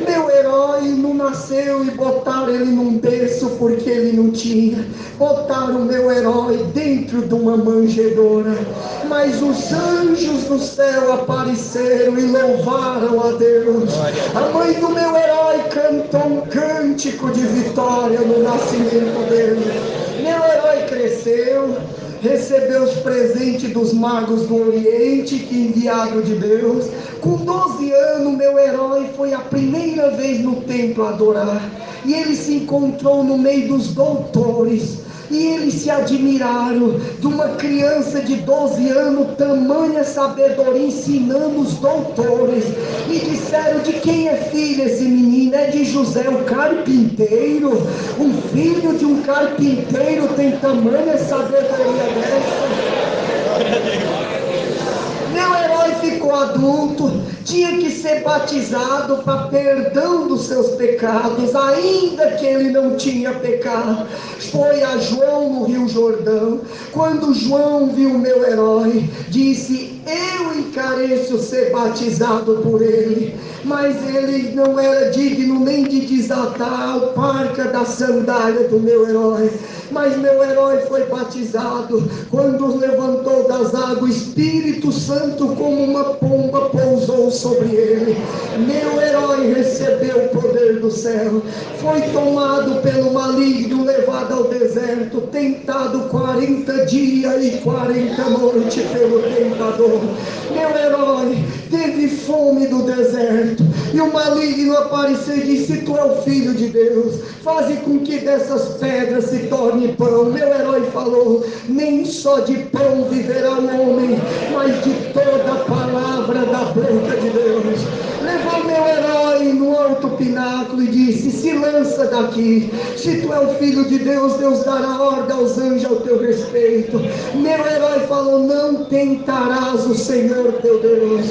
Meu herói herói não nasceu e botaram ele num berço porque ele não tinha. Botaram o meu herói dentro de uma manjedoura. Mas os anjos do céu apareceram e louvaram a Deus. A mãe do meu herói cantou um cântico de vitória no nascimento dele. Meu herói cresceu, recebeu os presentes dos magos do Oriente, que enviado de Deus. Com 12 anos, meu herói foi a primeira vez no templo adorar. E ele se encontrou no meio dos doutores. E eles se admiraram de uma criança de 12 anos, tamanha sabedoria, ensinando os doutores. E disseram: de quem é filho esse menino? É de José, o carpinteiro. Um filho de um carpinteiro tem tamanha sabedoria dessa? Meu herói ficou adulto, tinha que ser batizado para perdão dos seus pecados, ainda que ele não tinha pecado. Foi a João no Rio Jordão. Quando João viu meu herói, disse: eu encareço ser batizado por ele. Mas ele não era digno nem de desatar a parca da sandália do meu herói. Mas meu herói foi batizado. Quando levantou das águas, o Espírito Santo, como uma pomba, pousou sobre ele. Meu herói recebeu o poder do céu. Foi tomado pelo maligno, levado ao deserto, tentado 40 dias e 40 noites pelo tentador. Meu herói teve fome do deserto. E o maligno apareceu e disse: tu é o filho de Deus, faze com que dessas pedras se torne pão. Meu herói falou: nem só de pão viverá o homem, mas de toda a palavra da boca de Deus. Levou meu herói no alto pináculo e disse: se lança daqui, se tu é o filho de Deus, Deus dará ordem aos anjos ao teu respeito. Meu herói falou: não tentarás o Senhor teu Deus.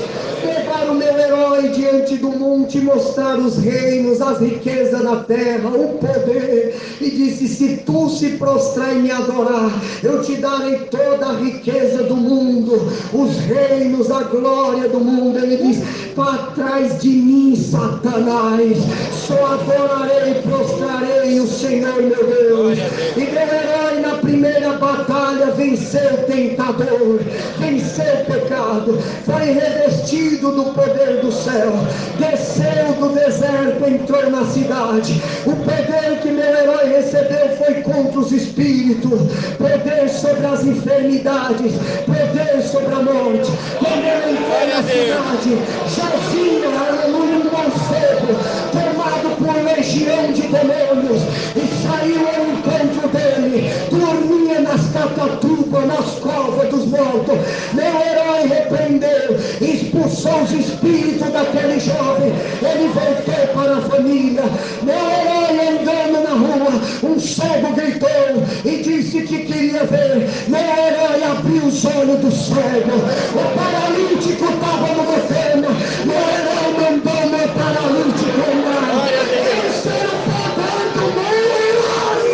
Levaram meu herói diante do monte, mostrar os reinos, as riquezas da terra, o poder, e disse: se tu se prostrar e me adorar, eu te darei toda a riqueza do mundo, os reinos, a glória do mundo. Ele diz: para trás de mim, Satanás, só adorarei e prostrarei o Senhor meu Deus. E meu herói na primeira batalha venceu o tentador, venceu o pecado, foi revestido do poder do céu, desceu do deserto, entrou na cidade. O poder que meu herói recebeu foi contra os espíritos, poder sobre as enfermidades, poder sobre a morte. Quando ele entrou na cidade, jazia, aleluia, um morcego tomado por legião de demônios, e saiu ao encontro dele, dormia nas catatumbas, nas covas dos mortos. Meu herói repreendeu, expulsou os espíritos daquele jovem, ele voltou para a família. Meu herói andando na rua, um cego gritou e disse que queria ver. Meu herói abriu os olhos do cego, o paralítico estava no governo. Meu herói mandou meu paralítico andar. Esse era o poder do meu herói.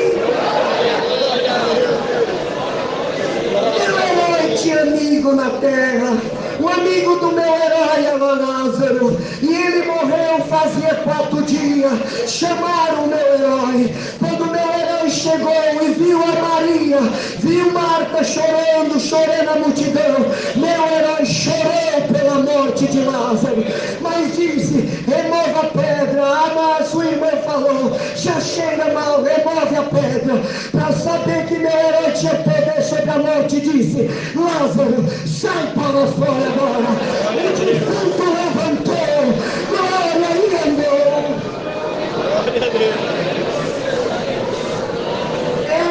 Meu herói tinha amigo na terra. O amigo do meu herói era Lázaro, e ele morreu fazia 4 dias. Chamaram o meu herói. Quando meu herói chegou e viu a Maria, viu Marta chorando a multidão, meu herói chorou pela morte de Lázaro, mas disse: remova a pedra. A sua irmã falou: já cheira mal, remove a pedra. Para saber que meu herói tinha poder sobre a morte, disse: Lázaro, sai para fora agora. O defunto levantou, glória e andou. Glória a Deus.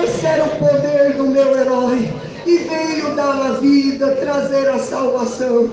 Esse era o poder do meu herói, e veio dar a vida, trazer a salvação.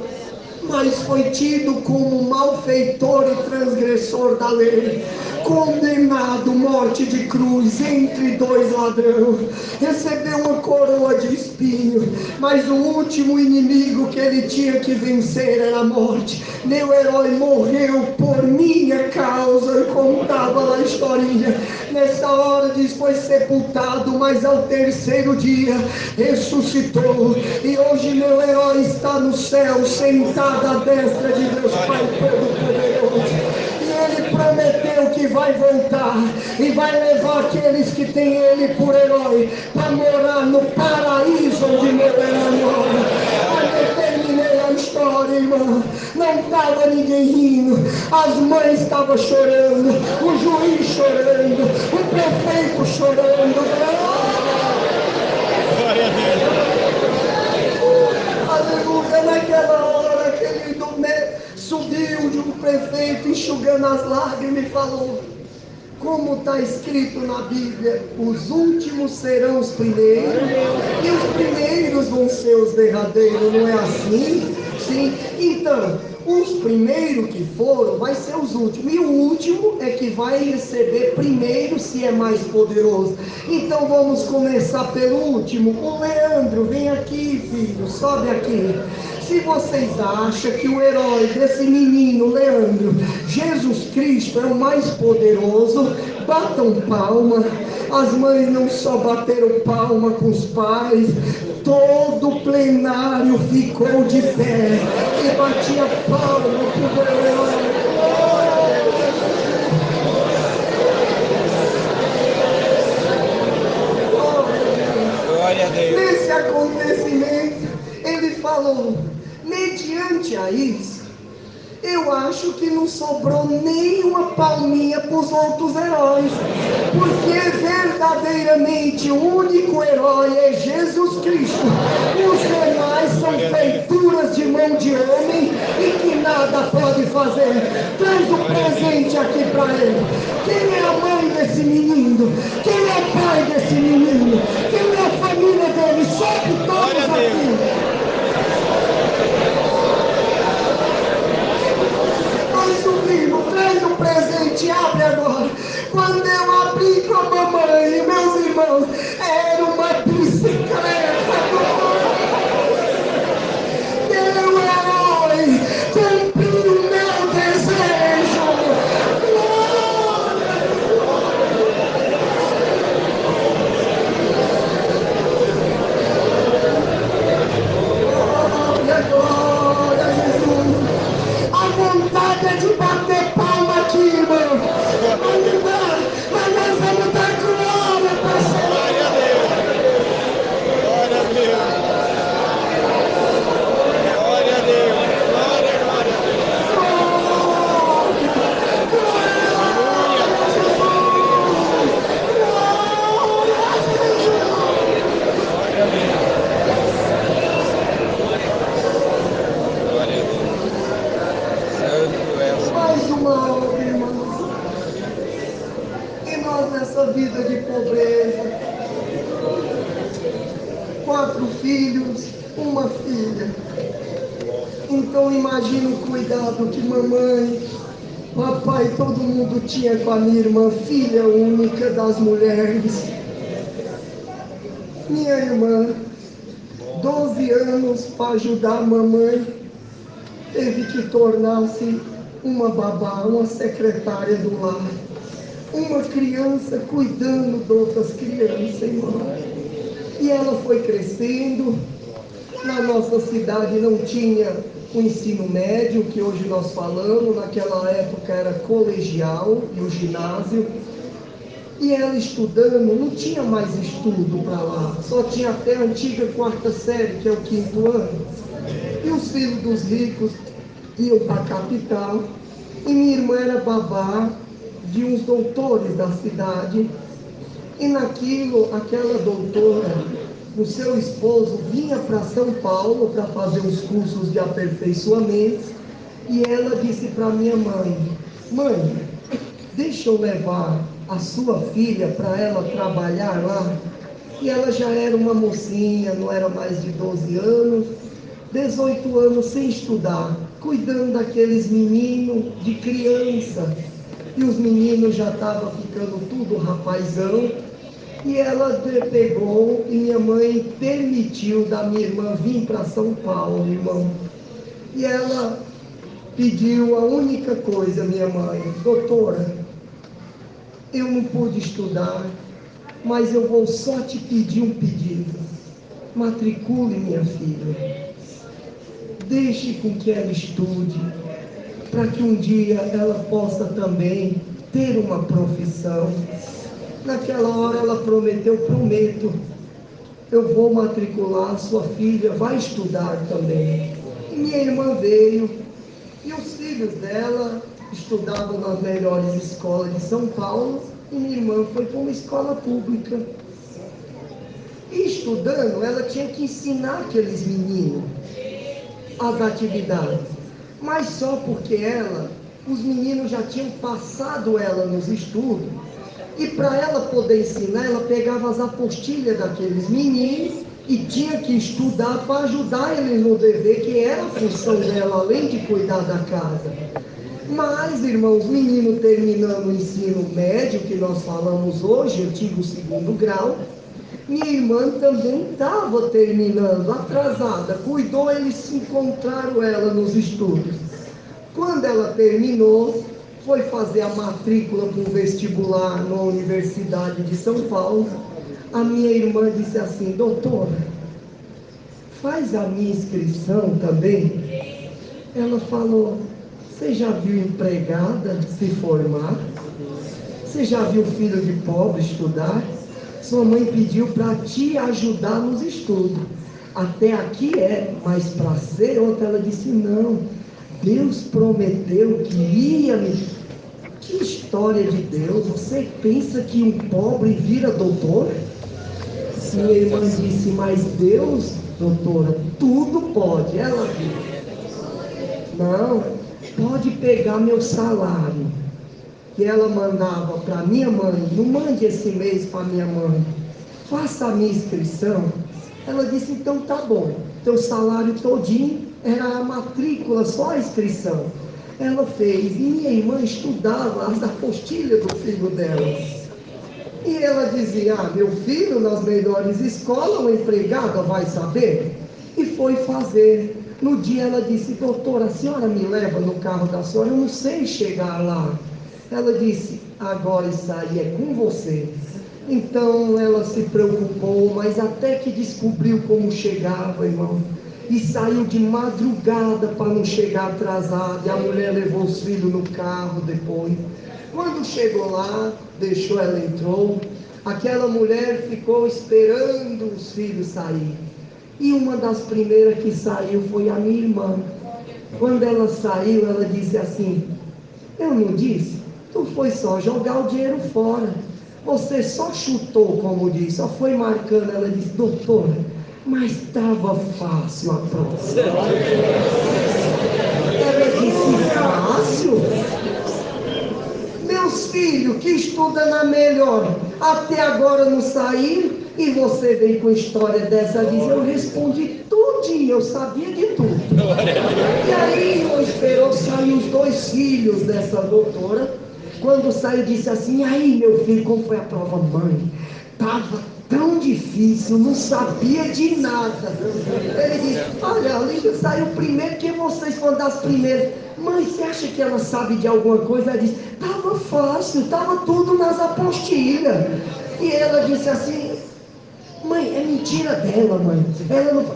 Mas foi tido como malfeitor e transgressor da lei, condenado, morte de cruz, entre 2 ladrões. Recebeu uma coroa de espinho, mas o último inimigo que ele tinha que vencer era a morte. Meu herói morreu por minha causa. Eu contava lá a historinha. Nessa hora diz: foi sepultado, mas ao 3º dia ressuscitou. E hoje meu herói está no céu, sentado à destra de Deus Pai Todo-Poderoso. E ele prometeu que vai voltar e vai levar aqueles que têm Ele por herói para morar no paraíso onde meu herói mora. Aí eu terminei a história, irmão. Não estava ninguém rindo, as mães estavam chorando, o juiz chorando, o prefeito chorando.
Glória a Deus.
Aleluia, naquela hora, querido, subiu de um prefeito enxugando as lágrimas e falou: como está escrito na Bíblia, os últimos serão os primeiros e os primeiros vão ser os derradeiros, não é assim? Sim, então, os primeiros que foram vai ser os últimos, e o último é que vai receber primeiro se é mais poderoso. Então vamos começar pelo último. O Leandro, vem aqui, filho, sobe aqui. Se vocês acham que o herói desse menino, Leandro, Jesus Cristo, é o mais poderoso, batam palma. As mães não só bateram palma com os pais, todo o plenário ficou de pé e batia palma para o herói.
Glória a Deus.
Nesse acontecimento, ele falou: mediante a isso, eu acho que não sobrou nem uma palminha para os outros heróis, porque verdadeiramente o único herói é Jesus Cristo. Os demais são feituras de mão de homem e que nada pode fazer. Traz o presente aqui para ele. Quem é a mãe desse menino? Quem é o pai desse menino? Quem é a família dele? Sobe todos aqui. Traz um presente, abre agora. Quando eu abri com a mamãe e meus irmãos, era uma bicicleta. Meu herói cumpriu o meu desejo. Glória a Jesus. A vontade é de bater palma aqui, irmão. Mas nós vamos dar glória para o Senhor.
Glória a Deus. Glória a Deus. Glória a Deus. Glória, glória a Deus. Glória a Deus. Santo é o Senhor.
Mais uma obra, irmãos. E nós nessa vida de pobreza, 4 filhos, uma filha. Então imagina o cuidado que mamãe, papai, todo mundo tinha com a minha irmã, filha única das mulheres. Minha irmã, 12 anos para ajudar a mamãe, teve que tornar-se uma babá, uma secretária do lar. Uma criança cuidando de outras crianças, irmão. E ela foi crescendo. Na nossa cidade não tinha o ensino médio, que hoje nós falamos. Naquela época era colegial e o ginásio. E ela estudando, não tinha mais estudo para lá. Só tinha até a antiga 4ª série, que é o 5º ano. E os filhos dos ricos iam para a capital. E minha irmã era babá de uns doutores da cidade. E naquilo, aquela doutora, o seu esposo vinha para São Paulo para fazer os cursos de aperfeiçoamento. E ela disse para minha mãe: mãe, deixa eu levar a sua filha para ela trabalhar lá. E ela já era uma mocinha, não era mais de 12 anos, 18 anos sem estudar, cuidando daqueles meninos de criança. E os meninos já estavam ficando tudo rapazão. E ela pegou e minha mãe permitiu da minha irmã vir para São Paulo, irmão. E ela pediu a única coisa, minha mãe: doutora, eu não pude estudar, mas eu vou só te pedir um pedido. Matricule minha filha. Deixe com que ela estude. para que um dia ela possa também ter uma profissão. Naquela hora ela prometeu, prometo, eu vou matricular sua filha, vai estudar também. E minha irmã veio, e os filhos dela estudavam nas melhores escolas de São Paulo, e minha irmã foi para uma escola pública. E estudando, ela tinha que ensinar aqueles meninos as atividades, mas só porque os meninos já tinham passado ela nos estudos, e para ela poder ensinar, ela pegava as apostilhas daqueles meninos e tinha que estudar para ajudar eles no dever, que era a função dela, além de cuidar da casa. Mas, irmãos, menino terminando o ensino médio, que nós falamos hoje, antigo segundo grau, minha irmã também estava terminando, atrasada, cuidou, eles encontraram ela nos estudos. Quando ela terminou, foi fazer a matrícula para o vestibular na Universidade de São Paulo. A minha irmã disse assim: doutora, faz a minha inscrição também? Ela falou: você já viu empregada se formar? Você já viu filho de pobre estudar? Sua mãe pediu para te ajudar nos estudos. Até aqui mas para ser outra, ela disse: não, Deus prometeu que ia me... Que história de Deus! Você pensa que um pobre vira doutor? Minha irmã disse: mas Deus, doutora, tudo pode. Ela disse: não, pode pegar meu salário, que ela mandava para minha mãe, não mande esse mês para minha mãe, faça a minha inscrição. Ela disse: então tá bom, teu salário todinho era a matrícula, só a inscrição. Ela fez, e minha irmã estudava as apostilhas do filho dela, e ela dizia: meu filho nas melhores escolas, uma empregada vai saber, e foi fazer. No dia ela disse: doutora, a senhora me leva no carro da senhora, eu não sei chegar lá. Ela disse: agora isso aí é com você. Então ela se preocupou, mas até que descobriu como chegava, irmão, e saiu de madrugada para não chegar atrasada, e a mulher levou os filhos no carro depois. Quando chegou lá, deixou, ela entrou, aquela mulher ficou esperando os filhos sair, e uma das primeiras que saiu foi a minha irmã. Quando ela saiu, ela disse assim: eu não disse? Tu foi só jogar o dinheiro fora, você só chutou, como disse, só foi marcando. Ela disse: doutora, mas estava fácil a prova. Ela disse: fácil? Meus filhos que estudam na melhor até agora não saíram, e você vem com história dessa. Diz: eu respondi tudinho, eu sabia de tudo. E aí não esperou sair os 2 filhos dessa doutora. Quando saiu, disse assim: e aí, meu filho, como foi a prova? Mãe, estava tão difícil, não sabia de nada. Ele disse: olha, a Lígia saiu primeiro, que vocês foram das primeiras. Mãe, você acha que ela sabe de alguma coisa? Ela disse: estava fácil, estava tudo nas apostilhas. E ela disse assim: mãe, é mentira dela, mãe.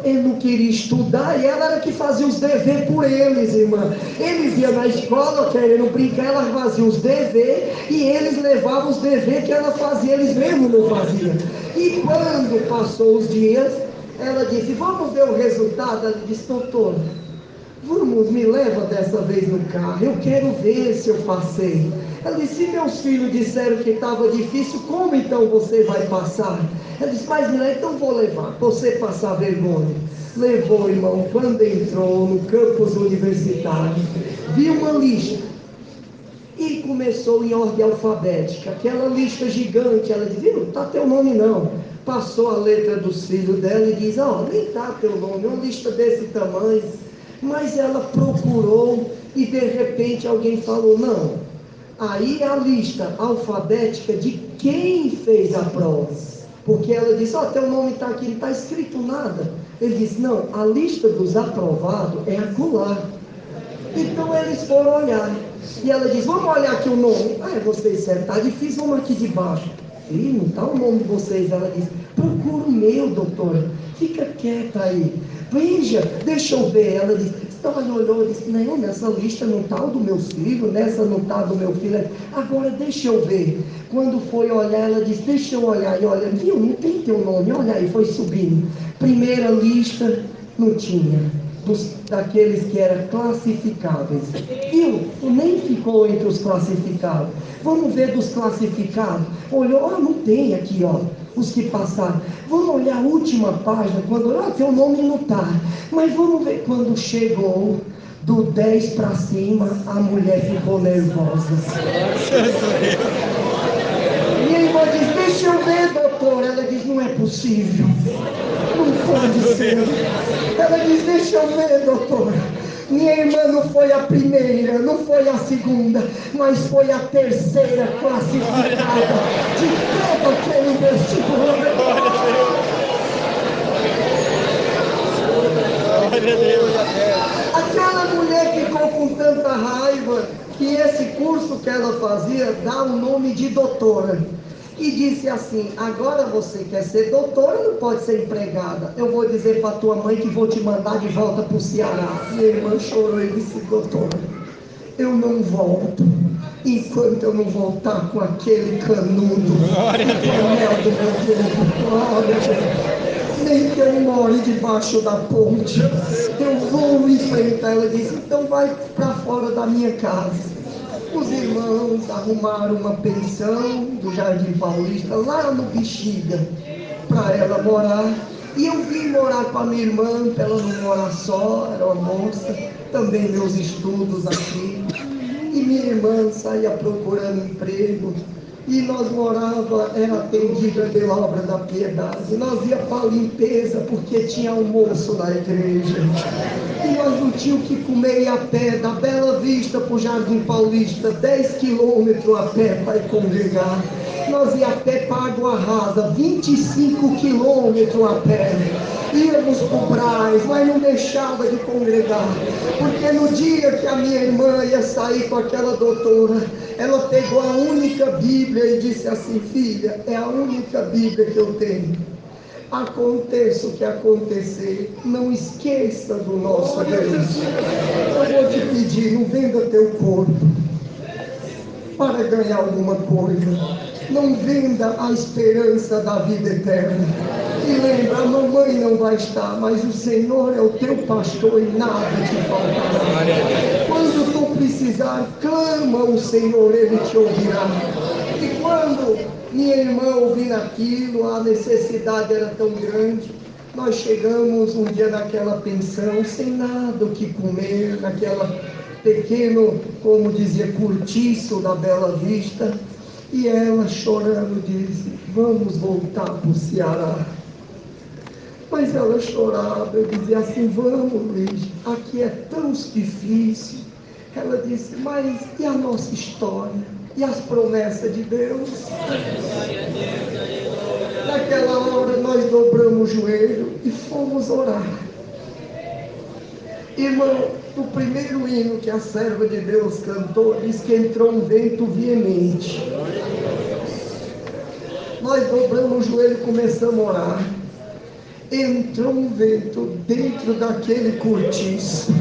Ele não queria estudar, e ela era que fazia os deveres por eles, irmã. Eles iam na escola querendo brincar, ela fazia os deveres, e eles levavam os deveres que ela fazia, eles mesmos não faziam. E quando passou os dias, ela disse: vamos ver o resultado. Ela disse: doutor, vamos, me leva dessa vez no carro, eu quero ver se eu passei. Ela disse: se meus filhos disseram que estava difícil, como então você vai passar? Ela disse: mas Milena, então vou levar, para você passar vergonha. Levou, irmão. Quando entrou no campus universitário, viu uma lista, e começou em ordem alfabética, aquela lista gigante. Ela disse: não está teu nome não. Passou a letra dos filhos dela e diz: nem está teu nome, uma lista desse tamanho. Mas ela procurou, e de repente alguém falou: não. Aí a lista alfabética de quem fez a prova, porque ela disse: teu nome está aqui, não está escrito nada. Ele disse: não, a lista dos aprovados é acolá. Então eles foram olhar, e ela disse: vamos olhar aqui o nome. Vocês disseram: está difícil, vamos aqui de baixo. Não está o nome de vocês. Ela disse: procura o meu, doutora, fica quieta aí, veja, deixa eu ver. Ela disse: Então ela olhou e disse: não, nessa lista não está o do meu filho, nessa não está do meu filho. Agora deixa eu ver. Quando foi olhar, ela disse: deixa eu olhar. E olha, viu, não tem teu nome. Olha aí, foi subindo. Primeira lista, não tinha. Daqueles que eram classificáveis. Viu? Nem ficou entre os classificados. Vamos ver dos classificados. Olhou, não tem aqui, ó, os que passaram. Vamos olhar a última página, quando teu nome não está. Mas vamos ver quando chegou do 10 para cima, a mulher ficou nervosa. Minha irmã diz: deixa eu ver, doutor. Ela diz: não é possível. Não pode ser. Ela diz: deixa eu ver, doutor. Minha irmã não foi a primeira, não foi a segunda, mas foi a terceira classificada de todo aquele vestibular. Aquela mulher ficou com tanta raiva que esse curso que ela fazia dá o nome de doutora. E disse assim: agora você quer ser doutora, não pode ser empregada. Eu vou dizer para tua mãe que vou te mandar de volta para o Ceará. Minha irmã chorou e disse: doutora, eu não volto enquanto eu não voltar com aquele canudo. Glória a Deus. Do meu Deus. Glória a Deus. Nem que eu more debaixo da ponte, eu vou enfrentar. Ela disse: então vai para fora da minha casa. Os irmãos arrumaram uma pensão do Jardim Paulista, lá no Bexiga, para ela morar. E eu vim morar com a minha irmã, para ela não morar só, era uma moça, também meus estudos aqui. E minha irmã saía procurando emprego. E nós morava, era atendida pela Obra da Piedade. Nós ia para a limpeza porque tinha almoço na igreja. E nós não tínhamos que comer a pé da Bela Vista para o Jardim Paulista, 10 quilômetros a pé para ir congregar. Nós ia a pé para Água Rasa, 25 quilômetros a pé. Íamos para o Braz, mas não deixava de congregar, porque no dia que a minha irmã ia sair com aquela doutora, ela pegou a única Bíblia e disse assim: filha, é a única Bíblia que eu tenho. Aconteça o que acontecer, não esqueça do nosso Deus. Eu vou te pedir, não venda teu corpo para ganhar alguma coisa. Não venda a esperança da vida eterna. E lembra, a mamãe não vai estar, mas o Senhor é o teu pastor e nada te faltará. Quando tu precisar, clama o Senhor, Ele te ouvirá. E quando minha irmã ouvindo aquilo, a necessidade era tão grande, nós chegamos um dia naquela pensão, sem nada o que comer, naquela pequeno, como dizia, cortiço da Bela Vista. E ela chorando disse: vamos voltar para o Ceará. Mas ela chorava, eu dizia assim: vamos, Luiz, aqui é tão difícil. Ela disse: mas e a nossa história? E as promessas de Deus? Naquela hora nós dobramos o joelho e fomos orar. Irmão, o primeiro hino que a serva de Deus cantou, diz que entrou um vento veemente. Nós dobramos o joelho e começamos a orar. Entrou um vento dentro daquele cortiço.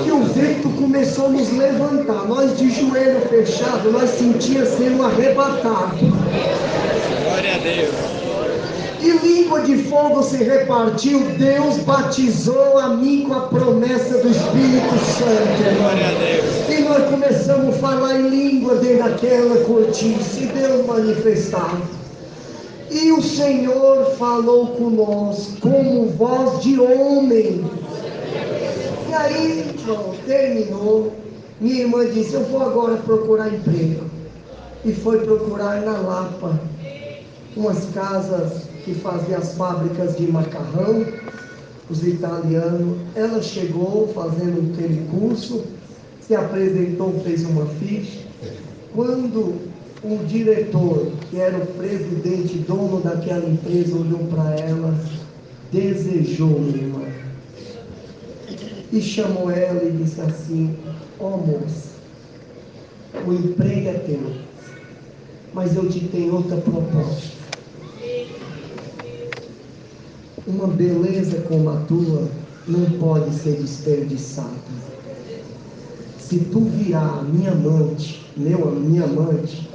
E o vento começou a nos levantar. Nós de joelho fechado, nós sentíamos sendo arrebatados.
Glória a Deus.
E língua de fogo se repartiu. Deus batizou a mim com a promessa do Espírito Santo.
Glória a Deus.
E nós começamos a falar em língua dentro daquela cortiça. E Deus manifestava. E o Senhor falou conosco como voz de homem. E aí, pronto, terminou. Minha irmã disse: eu vou agora procurar emprego. E foi procurar na Lapa umas casas que faziam as fábricas de macarrão, os italianos. Ela chegou fazendo aquele curso, se apresentou, fez uma ficha. Quando o diretor, que era o presidente, dono daquela empresa, olhou para ela, desejou, minha irmã, e chamou ela e disse assim: ó moça, o emprego é teu, mas eu te tenho outra proposta. uma beleza como a tua não pode ser desperdiçada. Se tu virar minha amante, minha amante,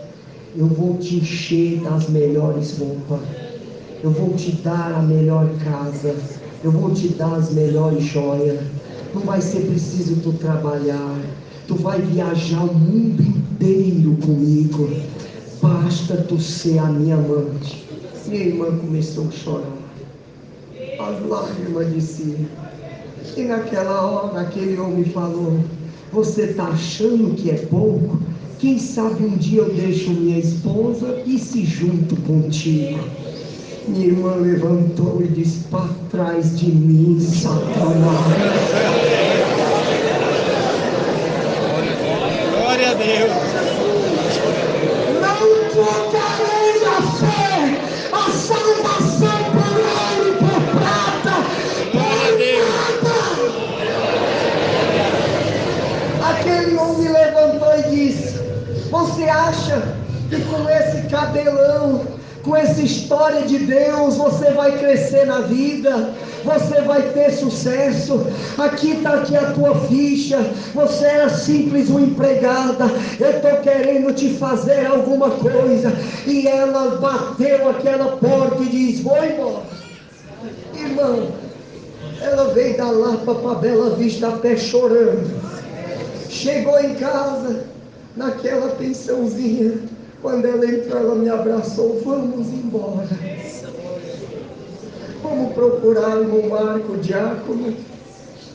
eu vou te encher das melhores roupas, eu vou te dar a melhor casa, eu vou te dar as melhores joias. Não vai ser preciso tu trabalhar, tu vai viajar o mundo inteiro comigo, basta tu ser a minha amante. Minha irmã começou a chorar, as lágrimas desciam. E naquela hora aquele homem falou: você está achando que é pouco? Quem sabe um dia eu deixo minha esposa e se junto contigo. Minha irmã levantou e disse: para trás de mim, Satanás.
Glória a Deus.
Não trocarei a fé, a salvação por ouro e por prata, por nada. Aquele homem levantou e disse: você acha que com esse cabelão, com essa história de Deus, você vai crescer na vida, você vai ter sucesso? Aqui está aqui a tua ficha, você era simples uma empregada, eu estou querendo te fazer alguma coisa. E ela bateu aquela porta e diz: vou embora. Irmão, ela veio da Lapa para Bela Vista a pé chorando, chegou em casa, naquela pensãozinha. Quando ela entrou, ela me abraçou: vamos embora, vamos procurar o irmão Marco, o diácono,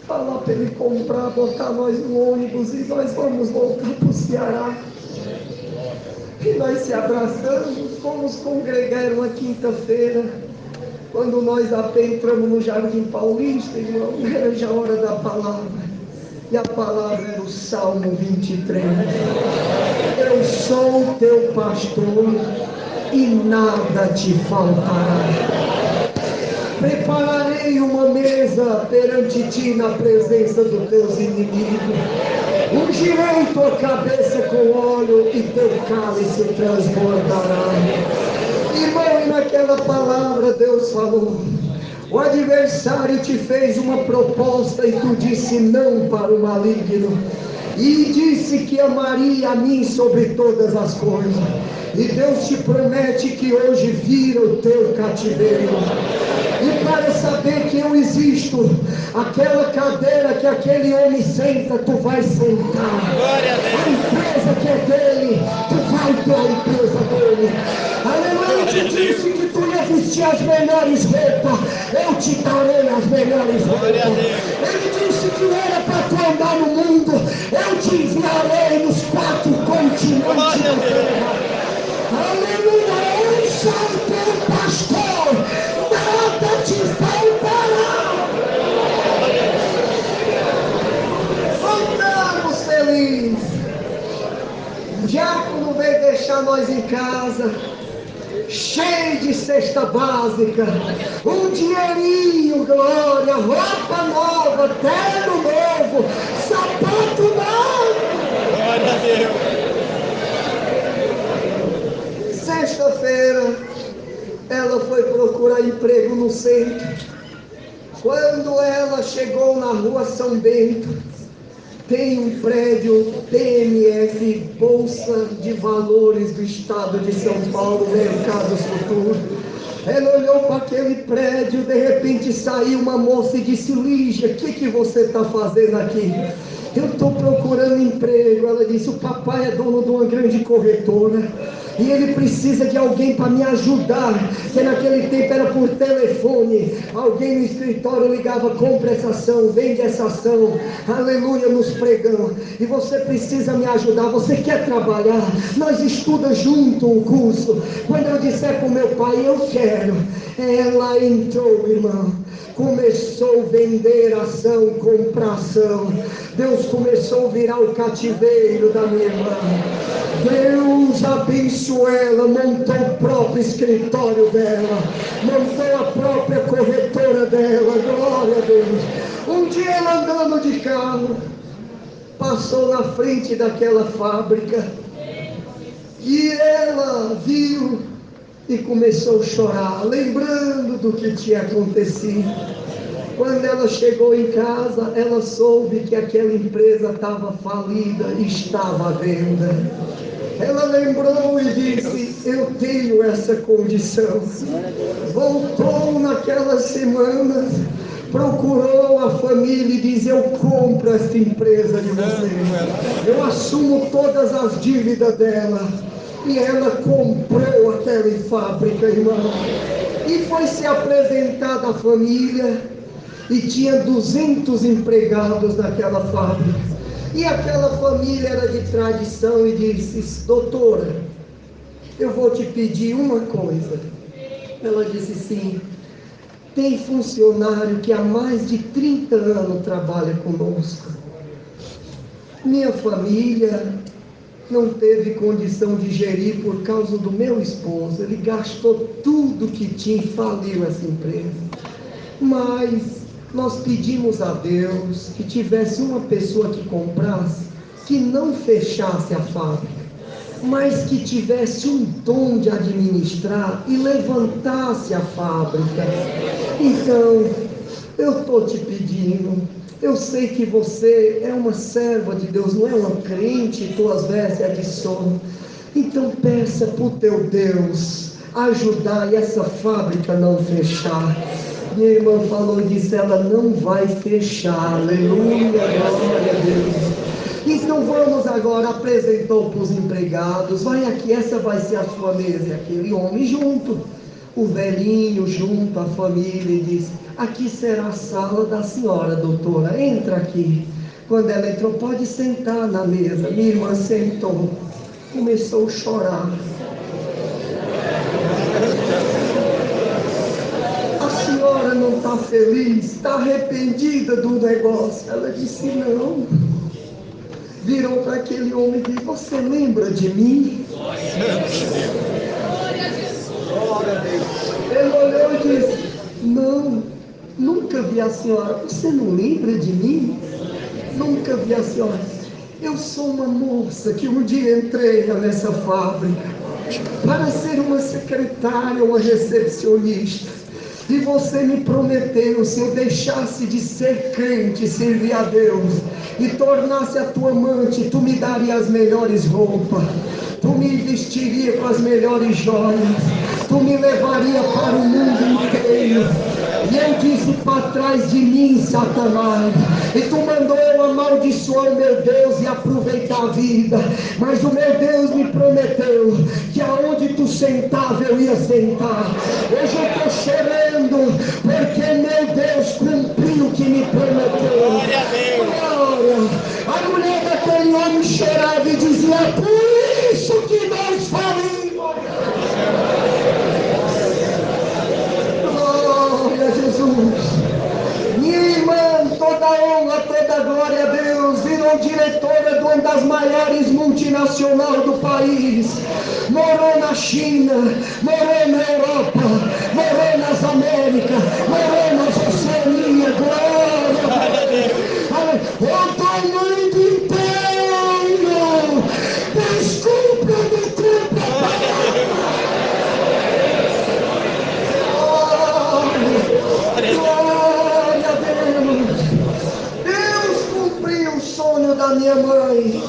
falar para ele comprar, botar nós no ônibus e nós vamos voltar para o Ceará. E nós se abraçamos, fomos congregar uma quinta-feira. Quando nós a pé entramos no Jardim Paulista, irmão, era já a hora da palavra. E a palavra era o Salmo 23. Eu sou teu pastor e nada te faltará. Prepararei uma mesa perante ti na presença dos teus inimigos. Ungirei tua cabeça com óleo e teu cálice transbordará. Irmão, e naquela palavra Deus falou: o adversário te fez uma proposta e tu disse não para o maligno, e disse que amaria a mim sobre todas as coisas. E Deus te promete que hoje vira o teu cativeiro. E para saber que eu existo, aquela cadeira que aquele homem senta, tu vai sentar. A empresa que é dele, tu vai ter a empresa dele. Aleluia. Te disse que tu ia vestir as melhores roupas, eu te darei as melhores roupas. Ele disse que era para tu andar no mundo, eu te enviarei nos 4 continentes da terra. Aleluia. Eu sou teu pastor, nada te faltará. Voltamos felizes. O diácono veio deixar nós em casa, cheio de cesta básica, um dinheirinho, glória, roupa nova, terno novo, sapato novo.
Glória a Deus.
Sexta-feira, ela foi procurar emprego no centro. Quando ela chegou na rua São Bento, tem um prédio PMF, Bolsa de Valores do Estado de São Paulo, Mercados Futuros. Ela olhou para aquele prédio, de repente saiu uma moça e disse: Lígia, o que você está fazendo aqui? Eu estou procurando emprego. Ela disse: o papai é dono de uma grande corretora e ele precisa de alguém para me ajudar, que naquele tempo era por telefone, alguém no escritório ligava: compra essa ação, vende essa ação, aleluia, nos pregão, e você precisa me ajudar, você quer trabalhar? Nós estudamos junto o curso. Quando eu disser para o meu pai: eu quero, ela entrou, irmão, começou a vender ação, comprar ação. Deus começou a virar o cativeiro da minha irmã. Deus abençoou ela, montou o próprio escritório dela, montou a própria corretora dela. Glória a Deus. Um dia ela andando de carro, passou na frente daquela fábrica e ela viu e começou a chorar, lembrando do que tinha acontecido. Quando ela chegou em casa, ela soube que aquela empresa estava falida e estava à venda. Ela lembrou e disse: eu tenho essa condição. Voltou naquela semana, procurou a família e disse: eu compro essa empresa de vocês, eu assumo todas as dívidas dela. E ela comprou aquela fábrica, irmão, e foi se apresentar à família, e tinha 200 empregados naquela fábrica. E aquela família era de tradição e disse: doutora, eu vou te pedir uma coisa. Ela disse: sim. Tem funcionário que há mais de 30 anos trabalha conosco. Minha família não teve condição de gerir por causa do meu esposo. Ele gastou tudo que tinha e faliu essa empresa. Mas nós pedimos a Deus que tivesse uma pessoa que comprasse, que não fechasse a fábrica, mas que tivesse um dom de administrar e levantasse a fábrica. Então, eu estou te pedindo, eu sei que você é uma serva de Deus, não é uma crente, tuas vestes é de sono. Então peça para o teu Deus ajudar e essa fábrica não fechar. Minha irmã falou e disse: ela não vai fechar, aleluia, glória a Deus. Então vamos agora, apresentou para os empregados: vai aqui, essa vai ser a sua mesa. E aquele homem junto, o velhinho junto, a família, e disse: aqui será a sala da senhora, doutora, entra aqui. Quando ela entrou: pode sentar na mesa. Minha irmã sentou, começou a chorar. A senhora não está feliz, está arrependida do negócio? Ela disse: não. Virou para aquele homem e disse: você lembra de mim? Ele olhou e disse: não, nunca vi a senhora. Você não lembra de mim? Nunca vi a senhora. Eu sou uma moça que um dia entrei nessa fábrica para ser uma secretária, uma recepcionista. E você me prometeu, se eu deixasse de ser crente, servir a Deus, e tornasse a tua amante, tu me daria as melhores roupas, tu me vestiria com as melhores joias, tu me levaria para o mundo inteiro. E eu disse: para trás de mim, Satanás. E tu mandou eu amaldiçoar o meu Deus e aproveitar a vida. Mas o meu Deus me prometeu que aonde tu sentava eu ia sentar. Hoje eu estou chorando porque meu Deus cumpriu o que me prometeu.
Glória a Deus.
A mulher daquele homem chorava e dizia: é por isso que nós falimos. Glória a Jesus. Minha irmã, toda honra, toda glória a Deus, virou diretora de uma das maiores multinacionais do país. Morou na China, morou na Europa, morou nas Américas, morou nas Oceania. Glória a Deus. O mundo inteiro. Desculpa, desculpa. Glória a Deus. Deus cumpriu o sonho da minha mãe.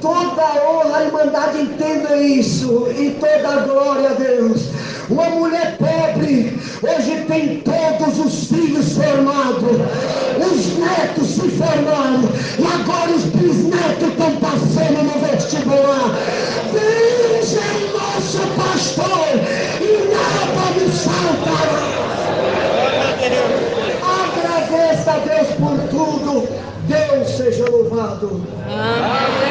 Toda honra, a Irmandade entenda isso, e toda glória a Deus. Uma mulher pobre hoje tem todos os filhos formados, os netos se formaram, e agora os bisnetos estão passando no vestibular. Deus é nosso pastor e nada nos faltará. Agradeça a Deus por tudo. Deus seja louvado.
Amém.